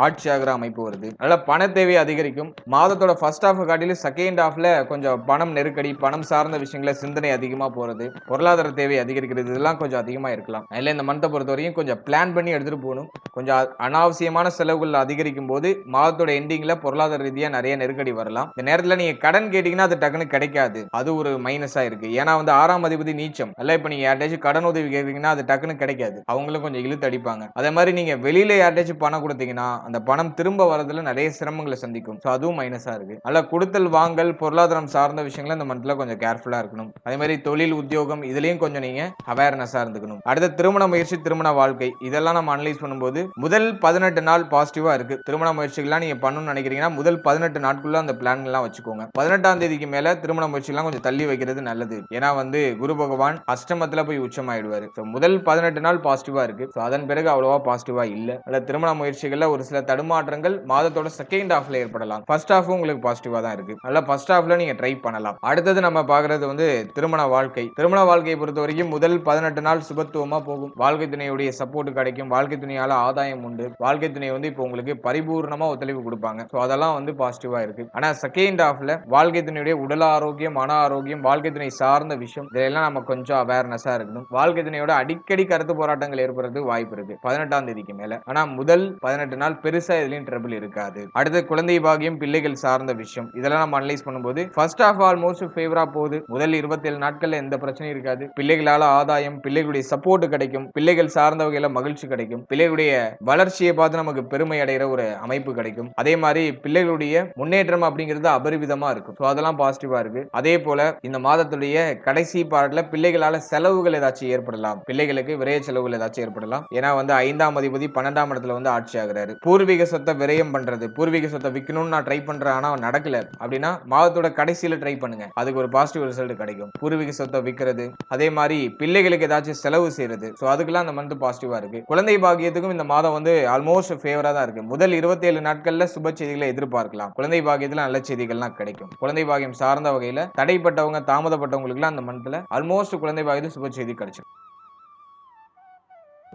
ஆட்சி ஆகிற அமைப்பு வருது. அதனால பண தேவை அதிகரிக்கும். மாதத்தோட ஃபர்ஸ்ட் ஹாஃப் காட்டிலும் செகண்ட் ஹாஃப்ல கொஞ்சம் பணம் நெருக்கடி, பணம் சார்ந்த விஷயங்கள சிந்தனை அதிகமா போறது, பொருளாதார தேவை அதிகரிக்கிறது, இதெல்லாம் கொஞ்சம் அதிகமா இருக்கலாம். அதில் இந்த மந்தை பொறுத்த வரைக்கும் கொஞ்சம் பிளான் பண்ணி எடுத்துட்டு போகணும். கொஞ்சம் அனாவசியமான செலவுகள் அதிகரிக்கும் போது மாதத்தோட எண்டிங்ல பொருளாதார ரீதியா நிறைய நெருக்கடி வரலாம். இந்த நேரத்துல நீங்க கடன் கேட்டீங்கன்னா அது டக்குன்னு கிடைக்காது. அது ஒரு மைனஸா இருக்கு. ஏன்னா வந்து 6ஆம் அதிபதி நீச்சம். அல்ல இப்ப நீங்க யார்ட்டாச்சும் கடன் உதவி கேட்டீங்கன்னா அது டக்குன்னு கிடைக்காது. அவங்களும் கொஞ்சம் இழுத்து அடிப்பாங்க. அதே மாதிரி நீங்க வெளியில யார்ட்டாச்சும் பணம் கொடுத்தீங்கன்னா அந்த பணம் திரும்ப வரதுல நிறைய சிரமங்களை சந்திக்கும். அதுவும் மைனஸா இருக்கு. அல்ல கொடுத்தல் வாங்கல் பொருளாதாரம் சார்ந்த விஷயங்களை இந்த மந்த்ல கொஞ்சம் கேர்ஃபுல்லா இருக்கணும். அதே மாதிரி தொழில் உத்தியோகம் இதுலயும் கொஞ்சம் நீங்க அவேர்னஸா இருந்துக்கணும். அடுத்த திருமண முயற்சி, திருமண வாழ்க்கை இதெல்லாம் நம்ம அனலைஸ் பண்ணும்போது முதல் 18 நாள் பாசிட்டிவா இருக்கு. திருமண முயற்சிகள்லாம் நீங்க பண்ணணும்னு நினைக்கிறீங்கன்னா முதல் 18 நாட்குள்ள அந்த பிளான் எல்லாம் வச்சுக்கோங்க. 18ஆம் தேதிக்கு மேல திருமண முயற்சிலாம் கொஞ்சம் தள்ளி வைக்கிறது நல்லது. ஏன்னா வந்து குரு பகவான் அஷ்டமத்துல போய் உச்சமாயிடுவாரு. முதல் 18 நாள் பாசிட்டிவா இருக்கு. அதன் பிறகு அவ்வளவா பாசிட்டிவா இல்ல. அல்ல திருமண முயற்சிகள்ல ஒரு சில தடுமாற்றங்கள் மாதத்தோட செகண்ட் ஹாஃப்ல ஏற்படலாம். ஃபர்ஸ்ட் ஹாஃப் உங்களுக்கு பாசிட்டிவா தான் இருக்கு. அதனால ஃபர்ஸ்ட் ஹாஃப்ல நீங்க ட்ரை பண்ணலாம். அடுத்தது நம்ம பாக்குறது வந்து திருமண வாழ்க்கை. திருமண வாழ்க்கையை பொறுத்த வரைக்கும் முதல் 18 நாள் சுபத்துவமா போகும். வாழ்க்கை துணையுடைய சப்போர்ட் கிடைக்கும். வாழ்க்கை துணையால ஆதாயம் உண்டு. வாழ்க்கை துணை வந்து இப்போ உங்களுக்கு பரிபூர்ணமா ஒத்துழைப்பு கொடுப்பாங்க. அதெல்லாம் வந்து பாசிட்டிவா இருக்கு. ஆனா செகண்ட் ஹாஃப்ல வாழ்க்கை துணையுடைய உடல் ஆரோக்கியம், மன ஆரோக்கியம், வாழ்க்கை துணை சார்ந்த விஷயம் இதெல்லாம் நம்ம கொஞ்சம் அவேர்னஸா இருக்கணும். வாழ்க்கை துணையோட அடிக்கடி கருத்து போராட்டங்கள் ஏற்படுறது வாய்ப்பு இருக்கு 18ஆம் தேதிக்கு மேல. ஆனா முதல் 18 நாள் பெருசா எதுலயும் ட்ரபிள் இருக்காது. அடுத்து குழந்தை பாகியம், பிள்ளைகள் சார்ந்த விஷயம் இதெல்லாம் நம்ம அனலைஸ் பண்ணும்போது ஃபர்ஸ்ட் ஹாஃப் ஆல்மோஸ்ட் ஃபேவரா போகுது. முதல் 27 நாட்கள்ல எந்த பிரச்சனையும் இருக்காது. பிள்ளைகளால ஆதாயம், பிள்ளைகளுடைய சப்போர்ட் கிடைக்கும், பிள்ளைகள் சார்ந்த வகையில மகிழ்ச்சி கிடைக்கும், பிள்ளைகளுடைய வளர்ச்சியை பார்த்து நமக்கு பெருமை அடைகிற ஒரு அமைப்பு கிடைக்கும். அதே மாதிரி பிள்ளைகளுடைய முன்னேற்றம் அப்படிங்கிறது அபரிவிதமா இருக்கும். அதெல்லாம் பாசிட்டிவா இருக்கு. அதே போல இந்த மாதத்துடைய கடைசி பார்ட்ல பிள்ளைகளால செலவுகள் ஏதாச்சும் ஏற்படலாம். பிள்ளைகளுக்கு விரைய செலவுகள் ஏதாச்சும் ஏற்படலாம். ஏன்னா வந்து 5ஆம் அதிபதி 12ஆம் இடத்துல வந்து ஆட்சி ஆகிறாரு. பூர்வீக சொத்தை விரயம் பண்றது, பூர்வீக சொத்தை விற்கணும்னு நான் ட்ரை பண்றேன் ஆனா நடக்கல அப்படின்னா மாதத்தோட கடைசியில ட்ரை பண்ணுங்க. அதுக்கு ஒரு பாசிட்டிவ் ரிசல்ட் கிடைக்கும். பூர்வீக சொத்தை விற்கிறது, அதே மாதிரி பிள்ளைகளுக்கு ஏதாச்சும் செலவு செய்யறது, அதுக்கெல்லாம் இந்த மந்த் பாசிட்டிவா இருக்கு. குழந்தை பாக்கியத்துக்கும் இந்த மாதம் வந்து ஆல்மோஸ்ட் ஃபேவரா தான் இருக்கு. முதல் 27 நாட்கள்ல சுப செய்திகளை எதிர்பார்க்கலாம். குழந்தை பாக்கியத்துல நல்ல செய்திகள்லாம் கிடைக்கும். குழந்தை பாக்கியம் சார்ந்த வகையில தடைப்பட்டவங்க, தாமதப்பட்டவங்களுக்கு எல்லாம் அந்த மந்த்ல ஆல்மோஸ்ட் குழந்தை பாக்கியத்துல சுப செய்தி கிடைச்சிடும்.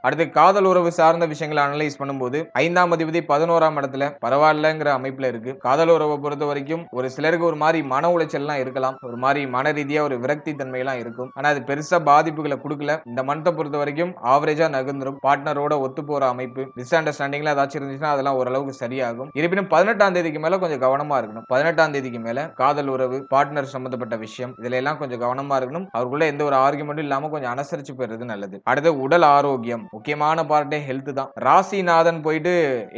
அடுத்து காதல் உறவு சார்ந்த விஷயங்களை அனலைஸ் பண்ணும்போது 5ஆம் அதிபதி 11ஆம் இடத்துல பரவாயில்லங்கிற அமைப்புல இருக்கு. காதல் உறவை பொறுத்த வரைக்கும் ஒரு சிலருக்கு ஒரு மாதிரி மன உளைச்சல்லாம் இருக்கலாம். ஒரு மாதிரி மன ரீதியா ஒரு விரக்தி தன்மையெல்லாம் இருக்கும். ஆனா அது பெருசா பாதிப்புகளை கொடுக்கல. இந்த மந்த்தை பொறுத்த வரைக்கும் ஆவரேஜா நகர்ந்துரும். பார்ட்னரோட ஒத்து போற அமைப்பு, மிஸ் அண்டர்ஸ்டாண்டிங்ல ஏதாச்சும் இருந்துச்சுன்னா அதெல்லாம் ஓரளவுக்கு சரியாகும். இருப்பினும் 18ஆம் தேதிக்கு மேல கொஞ்சம் கவனமா இருக்கணும். 18ஆம் தேதிக்கு மேல காதல் உறவு, பார்ட்னர் சம்பந்தப்பட்ட விஷயம் இதுல எல்லாம் கொஞ்சம் கவனமா இருக்கணும். அவருக்குள்ள எந்த ஒரு ஆர்குமெண்ட்டும் இல்லாம கொஞ்சம் அனுசரிச்சு போயிடுறது நல்லது. அடுத்து உடல் ஆரோக்கியம், முக்கியமான பார்ட்டே ஹெல்த் தான். ராசிநாதன் போயிட்டு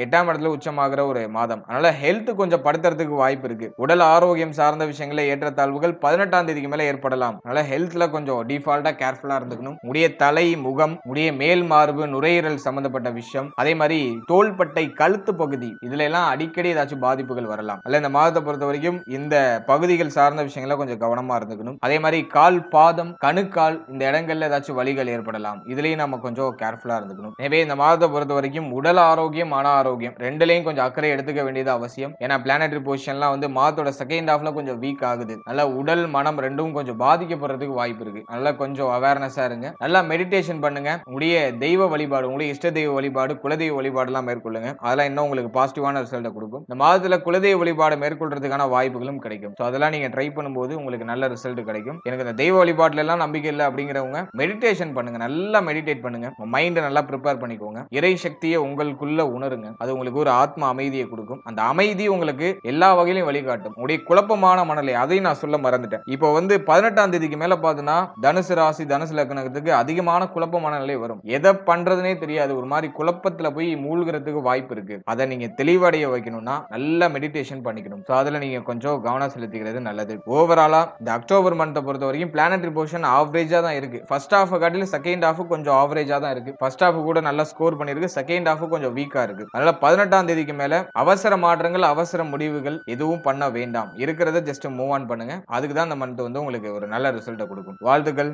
8ஆம் இடத்துல உச்சமாகிற ஒரு மாதம். அதனால ஹெல்த் கொஞ்சம் படுத்துறதுக்கு வாய்ப்பு இருக்கு. உடல் ஆரோக்கியம் சார்ந்த விஷயங்கள ஏற்றத்தாழ்வுகள் 18ஆம் தேதிக்கு மேல ஏற்படலாம். அதனால ஹெல்த்ல கொஞ்சம் டிஃபால்ட்டா கேர்ஃபுல்லா இருந்துக்கணும். முடிய தலை, முகம், முடிய மேல் மார்பு, நுரையீரல் சம்பந்தப்பட்ட விஷயம், அதே மாதிரி தோள்பட்டை, கழுத்து பகுதி இதுல எல்லாம் அடிக்கடி ஏதாச்சும் பாதிப்புகள் வரலாம். அல்ல இந்த மாதத்தை பொறுத்த வரைக்கும் இந்த பகுதிகள் சார்ந்த விஷயங்கள கொஞ்சம் கவனமா இருந்துக்கணும். அதே மாதிரி கால், பாதம், கணுக்கால் இந்த இடங்கள்ல ஏதாச்சும் வலிகள் ஏற்படலாம். இதுலயும் நம்ம கொஞ்சம் கேர்ஃபுல்லா இருந்துக்கணும். எனவே இந்த மாதத்தை பொறுத்த வரைக்கும் உடல் ஆரோக்கியம், மன ஆரோக்கியம் ரெண்டுலயும் கொஞ்சம் அக்கறை எடுத்துக்க வேண்டியது அவசியம். ஏன்னா பிளானட்டரி பொசிஷன்லாம் வந்து மாதத்தோட செகண்ட் ஹாஃப்ல கொஞ்சம் வீக் ஆகுது. நல்லா உடல், மனம் ரெண்டும் கொஞ்சம் பாதிக்கப்படுறதுக்கு வாய்ப்பு இருக்கு. நல்லா கொஞ்சம் அவேர்னஸா இருங்க. நல்லா மெடிடேஷன் பண்ணுங்க. உங்களுடைய தெய்வ வழிபாடு, உங்களுடைய இஷ்ட தெய்வ வழிபாடு, குலதெய்வ வழிபாடு எல்லாம் மேற்கொள்ளுங்க. அதெல்லாம் இன்னும் உங்களுக்கு பாசிட்டிவான ரிசல்ட்டை கொடுக்கும். இந்த மாதத்துல குலதெய்வ வழிபாடு மேற்கொள்றதுக்கான வாய்ப்புகளும் கிடைக்கும். அதெல்லாம் நீங்க ட்ரை பண்ணும்போது உங்களுக்கு நல்ல ரிசல்ட் கிடைக்கும். எனக்கு இந்த தெய்வ வழிபாட்டுல எல்லாம் நம்பிக்கை இல்லை அப்படிங்கிறவங்க மெடிடேஷன் பண்ணுங்க. நல்லா மெடிடேட் பண்ணுங்க. மைண்ட் மைண்ட் நல்லா ப்ரிப்பேர் பண்ணிக்கோங்க. இறை சக்தியை உங்களுக்குள்ள உணருங்க. அது உங்களுக்கு ஒரு ஆத்ம அமைதியை கொடுக்கும். அந்த அமைதி உங்களுக்கு எல்லா வகையிலும் வழிகாட்டும். உங்களுடைய குழப்பமான மனநிலை அதையும் நான் சொல்ல மறந்துட்டேன். இப்போ வந்து 18ஆம் தேதிக்கு மேல பார்த்தீங்கன்னா தனுசு ராசி தனுசு லக்னத்துக்கு அதிகமான குழப்பமான நிலை வரும். எதை பண்றதுனே தெரியாது. ஒரு மாதிரி குழப்பத்துல போய் மூழ்கிறதுக்கு வாய்ப்பு இருக்கு. அதை நீங்க தெளிவடைய வைக்கணும்னா நல்ல மெடிடேஷன் பண்ணிக்கணும். சோ அதுல நீங்க கொஞ்சம் கவனம் செலுத்திக்கிறது நல்லது. ஓவராலா இந்த அக்டோபர் மந்த் பொறுத்த வரைக்கும் பிளானட்டரி பொசிஷன் ஆவரேஜா தான் இருக்கு. ஃபர்ஸ்ட் ஹாஃப் காட்டிலும் செகண்ட் ஹாஃப் கொஞ்சம் ஆவரேஜா தான் இருக்கு. ஃபர்ஸ்ட் ஹாஃப் கூட நல்லா ஸ்கோர் பண்ணிருக்கு. செகண்ட் ஹாஃப் கொஞ்சம் வீக்கா இருக்கு. அதனால 18ஆம் தேதிக்கு மேல அவசர மாற்றங்கள் அவசர முடிவுகள் எதுவும் பண்ண வேண்டாம். இருக்கிறத ஜஸ்ட் மூவ் ஆன் பண்ணுங்க. அதுக்கு தான் இந்த மந்த் வந்து உங்களுக்கு ஒரு நல்ல ரிசல்ட் கொடுக்கும். வாழ்த்துக்கள்.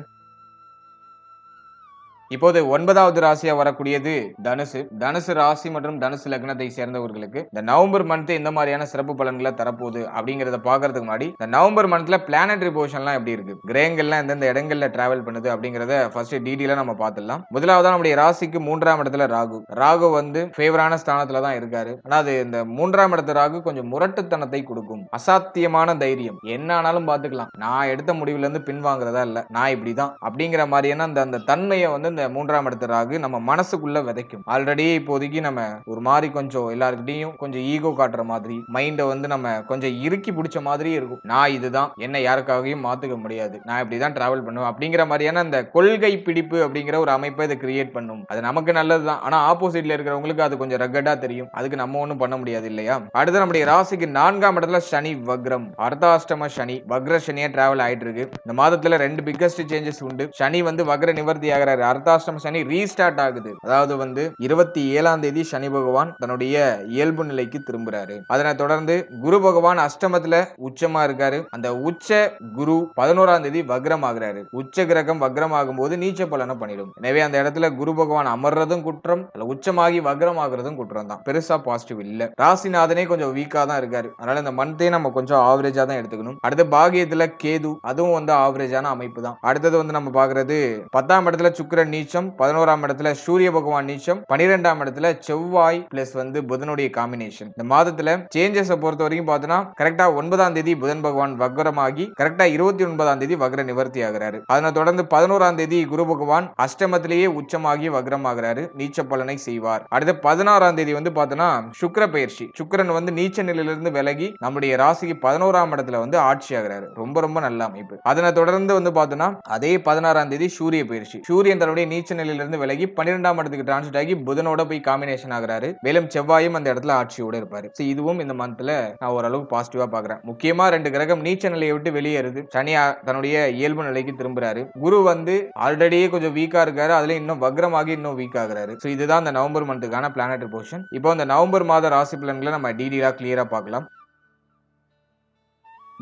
இப்போது 9வது ராசியா வரக்கூடியது தனுசு. தனுசு ராசி மற்றும் தனுசு லக்னத்தை சேர்ந்தவர்களுக்கு இந்த நவம்பர் மந்த் எந்த மாதிரியான சிறப்பு பலன்களை தரப்போகுது அப்படிங்கறத பாக்குறதுக்கு முன்னாடி இந்த நவம்பர் மந்த்ல பிளானட்டரி பொசிஷன்லாம் எப்படி இருக்கு, கிரகங்கள்லாம் எந்தெந்த இடங்கள்ல டிராவல் பண்ணுது அப்படிங்கறத ஃபர்ஸ்ட் டீடைலா நம்ம பார்த்துடலாம். முதலாவதா நம்முடைய ராசிக்கு 3ஆம் இடத்துல ராகு. ராகு வந்து ஃபேவரான ஸ்தானத்துல தான் இருக்காரு. ஆனா அது இந்த 3ஆம் இடத்து ராகு கொஞ்சம் முரட்டுத்தனத்தை கொடுக்கும். அசாத்தியமான தைரியம், என்ன ஆனாலும் பாத்துக்கலாம், நான் எடுத்த முடிவுல இருந்து பின்வாங்குறதா இல்ல, நான் இப்படிதான் அப்படிங்கிற மாதிரியான அந்த தன்மையை வந்து 3ஆம் இடத்து ராகு நம்ம மனசுக்குள்ள விதைக்கும். ஆல்ரெடி இப்போதைக்கு நம்ம ஒரு மாதிரி கொஞ்சம் எல்லாருக்கிட்டையும் கொஞ்சம் ஈகோ காட்டுற மாதிரி, மைண்ட வந்து நம்ம கொஞ்சம் இறுக்கி பிடிச்ச மாதிரி இருக்கும். நான் இதுதான், என்ன யாருக்காகவும் மாத்துக்க முடியாது, நான் இப்படிதான் டிராவல் பண்ணுவேன் அப்படிங்கிற மாதிரியான அந்த கொள்கை பிடிப்பு அப்படிங்கிற ஒரு அமைப்பை இதை கிரியேட் பண்ணும். அது நமக்கு நல்லதுதான். ஆனா ஆப்போசிட்ல இருக்கிறவங்களுக்கு அது கொஞ்சம் ரகடா தெரியும். அதுக்கு நம்ம ஒண்ணும் பண்ண முடியாது இல்லையா. அடுத்து நம்முடைய ராசிக்கு 4ஆம் இடத்துல சனி வக்ரம். அர்த்தாஷ்டம சனி வக்ர சனியா டிராவல் ஆயிட்டு இருக்கு. இந்த மாதத்துல 2 பிக்கஸ்ட் சேஞ்சஸ் உண்டு. சனி வந்து வக்ர நிவர்த்தி ஆகிறாரு. அர்த்தாஷ்டம சனி ரீஸ்டார்ட் ஆகுது. அதாவது வந்து 27ஆம் தேதி சனி பகவான் தன்னுடைய இயல்பு நிலைக்கு திரும்புறாரு. அதனை தொடர்ந்து குரு பகவான் அஷ்டமத்துல உச்சமா இருக்காரு. அந்த உச்ச குரு 11ஆம் தேதி வக்ரம் ஆகிறாரு. உச்ச கிரகம் வக்ரம் ஆகும்போது நீச்ச பலனை பண்ணிடும். எனவே அந்த இடத்துல குரு பகவான் அமர்றதும் குற்றம், உச்சமாகி வக்ரம் ஆகுறதும் குற்றம் தான். பெருசா பாசிட்டிவ் இல்ல. ராசிநாதனே கொஞ்சம் வீக்கா தான் இருக்காரு. அதனால இந்த மந்தே நம்ம கொஞ்சம் ஆவரேஜா தான் எடுத்துக்கணும். அடுத்து பாகியத்துல கேது, அதுவும் வந்து ஆவரேஜான அமைப்பு தான். அடுத்தது வந்து நம்ம பாக்குறது 10ஆம் இடத்துல சுக்கிரன் நீச்சம், 11ஆம் இடத்துல சூரிய பகவான் நீச்சம், 12ஆம் இடத்துல செவ்வாய் பிளஸ் வந்து புதனுடைய காம்பினேஷன். இந்த மாதத்துல சேஞ்சஸ் பொறுத்த வரைக்கும் பார்த்தோம்னா கரெக்டா 9ஆம் தேதி புதன் பகவான் வக்ரமாகி கரெக்டா 29ஆம் தேதி வக்ர நிவர்த்தி ஆகிறாரு. அதனை தொடர்ந்து 11ஆம் தேதி குரு பகவான் அஷ்டமத்திலேயே உச்சமாகி வக்ரம் ஆகிறாரு. நீச்ச பலனை செய்வார். அடுத்து 16ஆம் தேதி வந்து பார்த்தோம்னா சுக்கிர பயிற்சி. சுக்கிரன் வந்து நீச்ச நிலையிலிருந்து விலகி நம்முடைய ராசிக்கு 11ஆம் இடத்துல வந்து ஆட்சி ஆகிறாரு. ரொம்ப ரொம்ப நல்ல அமைப்பு. அதனை தொடர்ந்து வந்து பார்த்தோம்னா அதே 16ஆம் தேதி சூரிய பயிற்சி. சூரியன் தன்னுடைய நீச்ச நிலையிலிருந்து விலகி 12ஆம் இடத்துக்கு டிரான்சிட் ஆகி புதனோட போய் காம்பினேஷன் ஆகிறாரு. மேலும் செவ்வாயும் அந்த இடத்துல ஆட்சியோட இருப்பாரு. இதுவும் இந்த மந்த்ல நான் ஓரளவு பாசிட்டிவா பாக்குறேன். முக்கியமா 2 கிரகம் நீச்ச நிலையை விட்டு வெளியேறுது. சனி தன்னுடைய இயல்பு நிலைக்கு திரும்புறாரு. குரு வந்து ஆல்ரெடியே கொஞ்சம் வீக்கா இருக்காரு. அதுல இன்னும் வக்ரமாகி இன்னும் வீக் ஆகுறாரு. இதுதான் இந்த நவம்பர் மந்த்துக்கான பிளானட்டரி பொசிஷன். இப்போ இந்த நவம்பர் மாத ராசி பலன்களை நம்ம டீடைலா கிளியரா பார்க்கலாம்.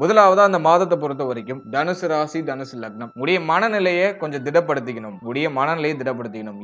முதலாவதா அந்த மாதத்தை பொறுத்த வரைக்கும் தனுசு ராசி தனுசு லக்னம் உடைய மனநிலையை கொஞ்சம் திடப்படுத்திக்கணும்.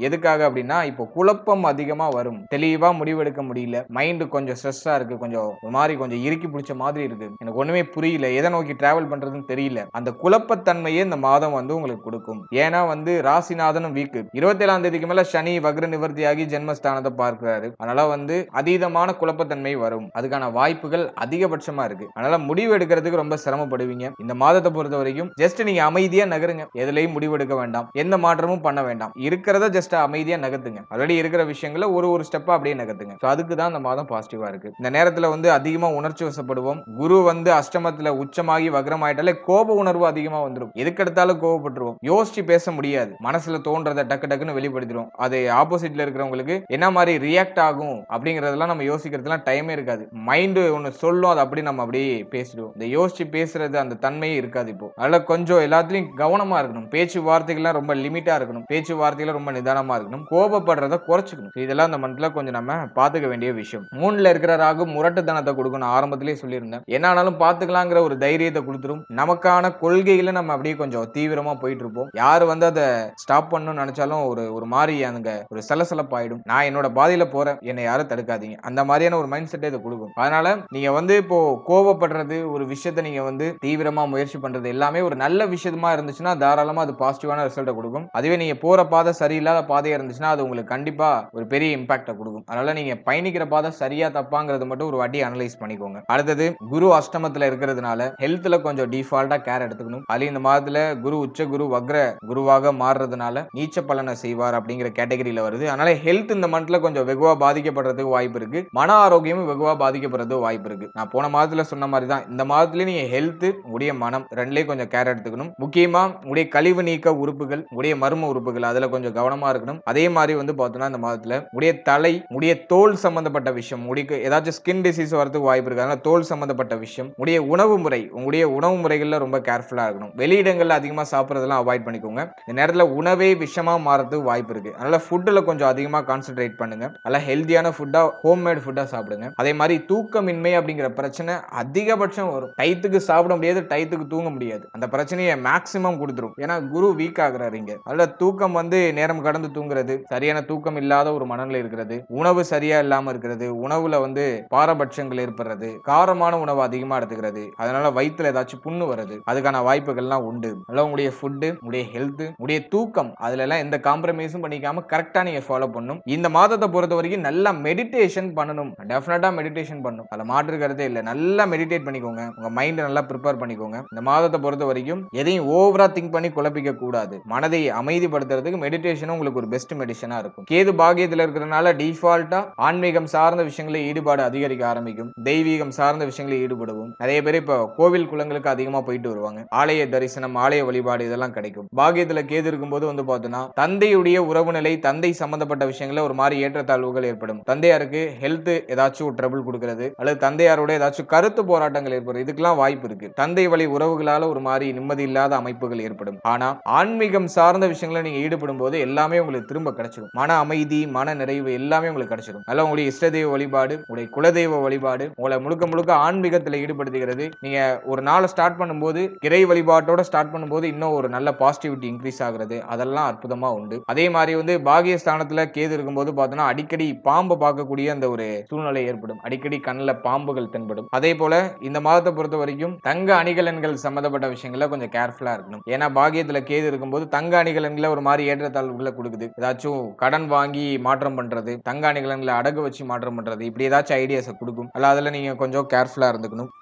எதுக்காக அப்படின்னா இப்போ குழப்பம் அதிகமா வரும். தெளிவா முடிவெடுக்க முடியல. மைண்ட் கொஞ்சம் ஸ்ட்ரெஸ்ஸா இருக்கு. கொஞ்சம் ஒரு மாதிரி கொஞ்சம் இறுக்கி பிடிச்ச மாதிரி இருக்கு. எனக்கு ஒண்ணுமே புரியல, எதை நோக்கி டிராவல் பண்றதுன்னு தெரியல. அந்த குழப்பத்தன்மையே இந்த மாதம் வந்து உங்களுக்கு கொடுக்கும். ஏன்னா வந்து ராசிநாதனும் வீக்கு. 27ஆம் தேதிக்கு மேல சனி வக்ர நிவர்த்தியாகி ஜென்மஸ்தானத்தை பார்க்கிறாரு. அதனால வந்து அதீதமான குழப்பத்தன்மை வரும். அதுக்கான வாய்ப்புகள் அதிகபட்சமா இருக்கு. அதனால முடிவு எடுக்கிறதுக்கு ரொம்ப சிரமப்படுவீங்க. இந்த மாதத்தை பொறுத்த வரைக்கும் ஜஸ்ட் நீங்க அமைதியா நகருங்க. எதுலயும் முடிவெடுக்க வேண்டாம். எந்த மாற்றமும் பண்ண வேண்டாம். இருக்கிறத ஜஸ்ட் அமைதியா நகர்த்துங்க. ஆல்ரெடி இருக்கிற விஷயங்களை ஒரு ஸ்டெப்பா அப்படியே நகர்த்துங்க. அதுக்கு தான் இந்த மாதம் பாசிட்டிவா இருக்கு. இந்த நேரத்துல வந்து அதிகமா உணர்ச்சி வசப்படுவோம். குரு வந்து அஷ்டமத்துல உச்சமாகி வக்ரம் ஆயிட்டாலே கோப உணர்வு அதிகமா வந்துடும். எதுக்கு எடுத்தாலும் கோபப்பட்டுருவோம். யோசிச்சு பேச முடியாது. மனசுல தோன்றதை டக்கு டக்குன்னு வெளிப்படுத்திடும். அது ஆப்போசிட்ல இருக்கிறவங்களுக்கு என்ன மாதிரி ரியாக்ட் ஆகும் அப்படிங்கறதெல்லாம் நம்ம யோசிக்கிறதுலாம் டைமே இருக்காது. மைண்ட் ஒன்னு சொல்லும், அது அப்படி நம்ம அப்படியே பேசிடுவோம். இந்த யோசிச்சு பேசுறது அந்த தன்மையே இருக்காது. இப்போ அதனால கொஞ்சம் எல்லாத்துலயும் கவனமா இருக்கணும். பேச்சு வார்த்தைகள்லாம் ரொம்ப லிமிட்டா இருக்கணும். பேச்சு வார்த்தைகளை ரொம்ப நிதானமா இருக்கணும். கோபப்படுறத குறைச்சுக்கணும். இதெல்லாம் அந்த மந்த்ல கொஞ்சம் நம்ம பாத்துக்க வேண்டிய விஷயம். 3ல இருக்கிற ராகு முரட்டுத்தனத்தை கொடுக்கணும். ஆரம்பத்திலேயே சொல்லியிருந்தேன். என்ன ஆனாலும் பாத்துக்கலாங்கிற ஒரு தைரியத்தை கொடுத்துரும். நமக்கான கொள்கைகளை நம்ம அப்படியே கொஞ்சம் தீவிரமா போயிட்டு இருப்போம். யாரு வந்து அதை ஸ்டாப் பண்ணணும்னு நினைச்சாலும் ஒரு மாதிரி அங்க ஒரு சலசலப்பாயிடும். நான் என்னோட பாதையில போறேன், என்னை யாரும் தடுக்காதீங்க, அந்த மாதிரியான ஒரு மைண்ட் செட்டை இதை கொடுக்கும். அதனால நீங்க வந்து இப்போ கோபப்படுறது, ஒரு விஷயத்த விஷயத்தை நீங்க வந்து தீவிரமா முயற்சி பண்றது எல்லாமே ஒரு நல்ல விஷயமா இருந்துச்சுன்னா தாராளமா அது பாசிட்டிவான ரிசல்ட்டை கொடுக்கும். அதுவே நீங்க போற பாதை சரியில்லாத பாதையா இருந்துச்சுன்னா அது உங்களுக்கு கண்டிப்பா ஒரு பெரிய இம்பாக்ட கொடுக்கும். அதனால நீங்க பயணிக்கிற பாதை சரியா தப்பாங்கிறது மட்டும் ஒரு வாட்டி அனலைஸ் பண்ணிக்கோங்க. அடுத்தது குரு அஷ்டமத்துல இருக்கிறதுனால ஹெல்த்ல கொஞ்சம் டிஃபால்ட்டா கேர் எடுத்துக்கணும். அதுல இந்த மாதத்துல குரு உச்ச குரு வக்ர குருவாக மாறுறதுனால நீச்ச பலனை செய்வார் அப்படிங்கிற கேட்டகரியில வருது. அதனால ஹெல்த் இந்த மந்த்ல கொஞ்சம் வெகுவா பாதிக்கப்படுறதுக்கு வாய்ப்பு இருக்கு. மன ஆரோக்கியமும் வெகுவா பாதிக்கப்படுறதுக்கு வாய்ப்பு இருக்கு. நான் போன மாதத்துல சொன்ன மாதிரி தான் இந்த மாதத்துல நீங்க ஹெல்த் உடைய மனம் ரெண்டுலயும் கொஞ்சம் கேர் எடுத்துக்கணும். முக்கியமா உடைய கழிவு நீக்க உறுப்புகள் உடைய மர்ம உறுப்புகள் அதுல கொஞ்சம் கவனமா இருக்கணும். அதே மாதிரி வந்து பார்த்தோம்னா இந்த மாதத்துல உடைய தலை உடைய தோல் சம்பந்தப்பட்ட விஷயம் முடிக்கு ஏதாச்சும் ஸ்கின் டிசீஸ் வரதுக்கு வாய்ப்பு இருக்கு. அதனால தோல் சம்பந்தப்பட்ட விஷயம் உடைய உணவு முறை உங்களுடைய உணவு முறைகள்ல ரொம்ப கேர்ஃபுல்லா இருக்கணும். வெளியிடங்கள்ல அதிகமா சாப்பிடுறதெல்லாம் அவாய்ட் பண்ணிக்கோங்க. இந்த நேரத்துல உணவே விஷமா மாறதுக்கு வாய்ப்பு இருக்கு. அதனால ஃபுட்ல கொஞ்சம் அதிகமா கான்சென்ட்ரேட் பண்ணுங்க. நல்லா ஹெல்தியான ஃபுட்டா ஹோம்மேட் ஃபுட்டா சாப்பிடுங்க. அதே மாதிரி தூக்கமின்மை அப்படிங்கிற பிரச்சனை அதிகபட்சம் வரும். டயத்துக்கு சாப்பிட முடியாது, டயத்துக்கு தூங்க முடியாது. அந்த பிரச்சனையை மேக்ஸிமம் கொடுத்துரும். ஏன்னா குரு வீக் ஆகுறாரு இங்க. அதனால தூக்கம் வந்து நேரம் கடந்து தூங்குறது, சரியான தூக்கம் இல்லாத ஒரு மனநிலை இருக்கிறது, உணவு சரியா இல்லாம இருக்கிறது, உணவுல வந்து பாரபட்சங்கள் ஏற்படுறது, காரமான உணவு அதிகமா எடுத்துக்கிறது, அதனால வயிற்றுல ஏதாச்சும் புண்ணு வருது, அதுக்கான வாய்ப்புகள்லாம் உண்டு. அதனால உங்களுடைய ஃபுட்டு உங்களுடைய ஹெல்த் உங்களுடைய தூக்கம் அதுல எல்லாம் எந்த காம்ப்ரமைஸும் பண்ணிக்காம கரெக்டா நீங்க ஃபாலோ பண்ணணும். இந்த மாதத்தை பொறுத்த வரைக்கும் நல்லா மெடிடேஷன் பண்ணணும். டெஃபினட்டா மெடிடேஷன் பண்ணணும். அதுல மாற்று கருத்தே இல்ல. நல்லா மெடிடேட் பண்ணிக்கோங்க. உங்க மைண்ட் நல்லா ப்ரிப்பேர் பண்ணிக்கோங்க. இந்த மாதத்தை பொறுத்த வரைக்கும் எதையும் ஓவரா திங்க் பண்ணி குழப்பிக்க கூடாது. மனதை அமைதிப்படுத்துறதுக்கு மெடிடேஷன் உங்களுக்கு ஒரு பெஸ்ட் மெடிசனா இருக்கும். கேது பாக்கியத்துல இருக்கிறதுனால டிஃபால்ட்டா ஆன்மீகம் சார்ந்த விஷயங்களில் ஈடுபாடு அதிகரிக்க ஆரம்பிக்கும். தெய்வீகம் சார்ந்த விஷயங்களில் ஈடுபடுவோம். நிறைய பேர் இப்போ கோவில் குளங்களுக்கு அதிகமா போயிட்டு வருவாங்க. ஆலய தரிசனம் ஆலய வழிபாடு இதெல்லாம் கிடைக்கும். பாக்கியத்துல கேது இருக்கும்போது வந்து பார்த்தோம்னா தந்தையுடைய உறவு நிலை தந்தை சம்பந்தப்பட்ட விஷயங்கள ஒரு மாதிரி ஏற்றத்தாழ்வுகள் ஏற்படும். தந்தையாருக்கு ஹெல்த் ஏதாச்சும் ட்ரபிள் கொடுக்கிறது அல்லது தந்தையாரோட ஏதாச்சும் கருத்து போராட்டங்கள் ஏற்படும். இதுக்கெல்லாம் வாய்ப்பு இருக்கு. தந்தை வழி உறவுகளால ஒரு மாதிரி நிம்மதி இல்லாத அமைப்புகள் ஏற்படும். ஆனா ஆன்மீகம் சார்ந்த விஷயங்களை நீங்க ஈடுபடும் போது எல்லாமே உங்களுக்கு திரும்ப கிடைச்சிடும். மன அமைதி மன நிறைவு எல்லாமே உங்களுக்கு கிடைச்சிடும். அதனால உங்களுடைய இஷ்ட தெய்வ வழிபாடு உங்களுடைய குலதெய்வ வழிபாடு உங்களை முழுக்க முழுக்க ஆன்மீகத்தில் ஈடுபடுத்துகிறது. நீங்க ஒரு நாளை ஸ்டார்ட் பண்ணும்போது இறை வழிபாட்டோட ஸ்டார்ட் பண்ணும்போது இன்னும் ஒரு நல்ல பாசிட்டிவிட்டி இன்க்ரீஸ் ஆகுறது அதெல்லாம் அற்புதமா உண்டு. அதே மாதிரி வந்து பாகிய ஸ்தானத்துல கேது இருக்கும்போது பார்த்தோம்னா அடிக்கடி பாம்பு பார்க்கக்கூடிய அந்த ஒரு சூழ்நிலை ஏற்படும். அடிக்கடி கண்ணில் பாம்புகள் தென்படும். அதே போல இந்த மாதத்தை பொறுத்த வரைக்கும் தங்க அணிகலன்கள் சம்பந்தப்பட்ட விஷயங்கள்ல கொஞ்சம் கேர்ஃபுல்லா இருக்கணும். ஏன்னா பாகியத்துல கேது இருக்கும்போது தங்க அணிகலன்களை ஒரு மாதிரி ஏற்றத்தாழ்வுகளை கொடுக்குது. ஏதாச்சும் கடன் வாங்கி மாற்றம் பண்றது, தங்க அணிகலன்களை அடகு வச்சு மாற்றம் பண்றது, இப்படி ஏதாச்சும் ஐடியாஸை கொடுக்கும். அல்ல அதுல நீங்க கொஞ்சம் கேர்ஃபுல்லா இருந்துக்கணும்.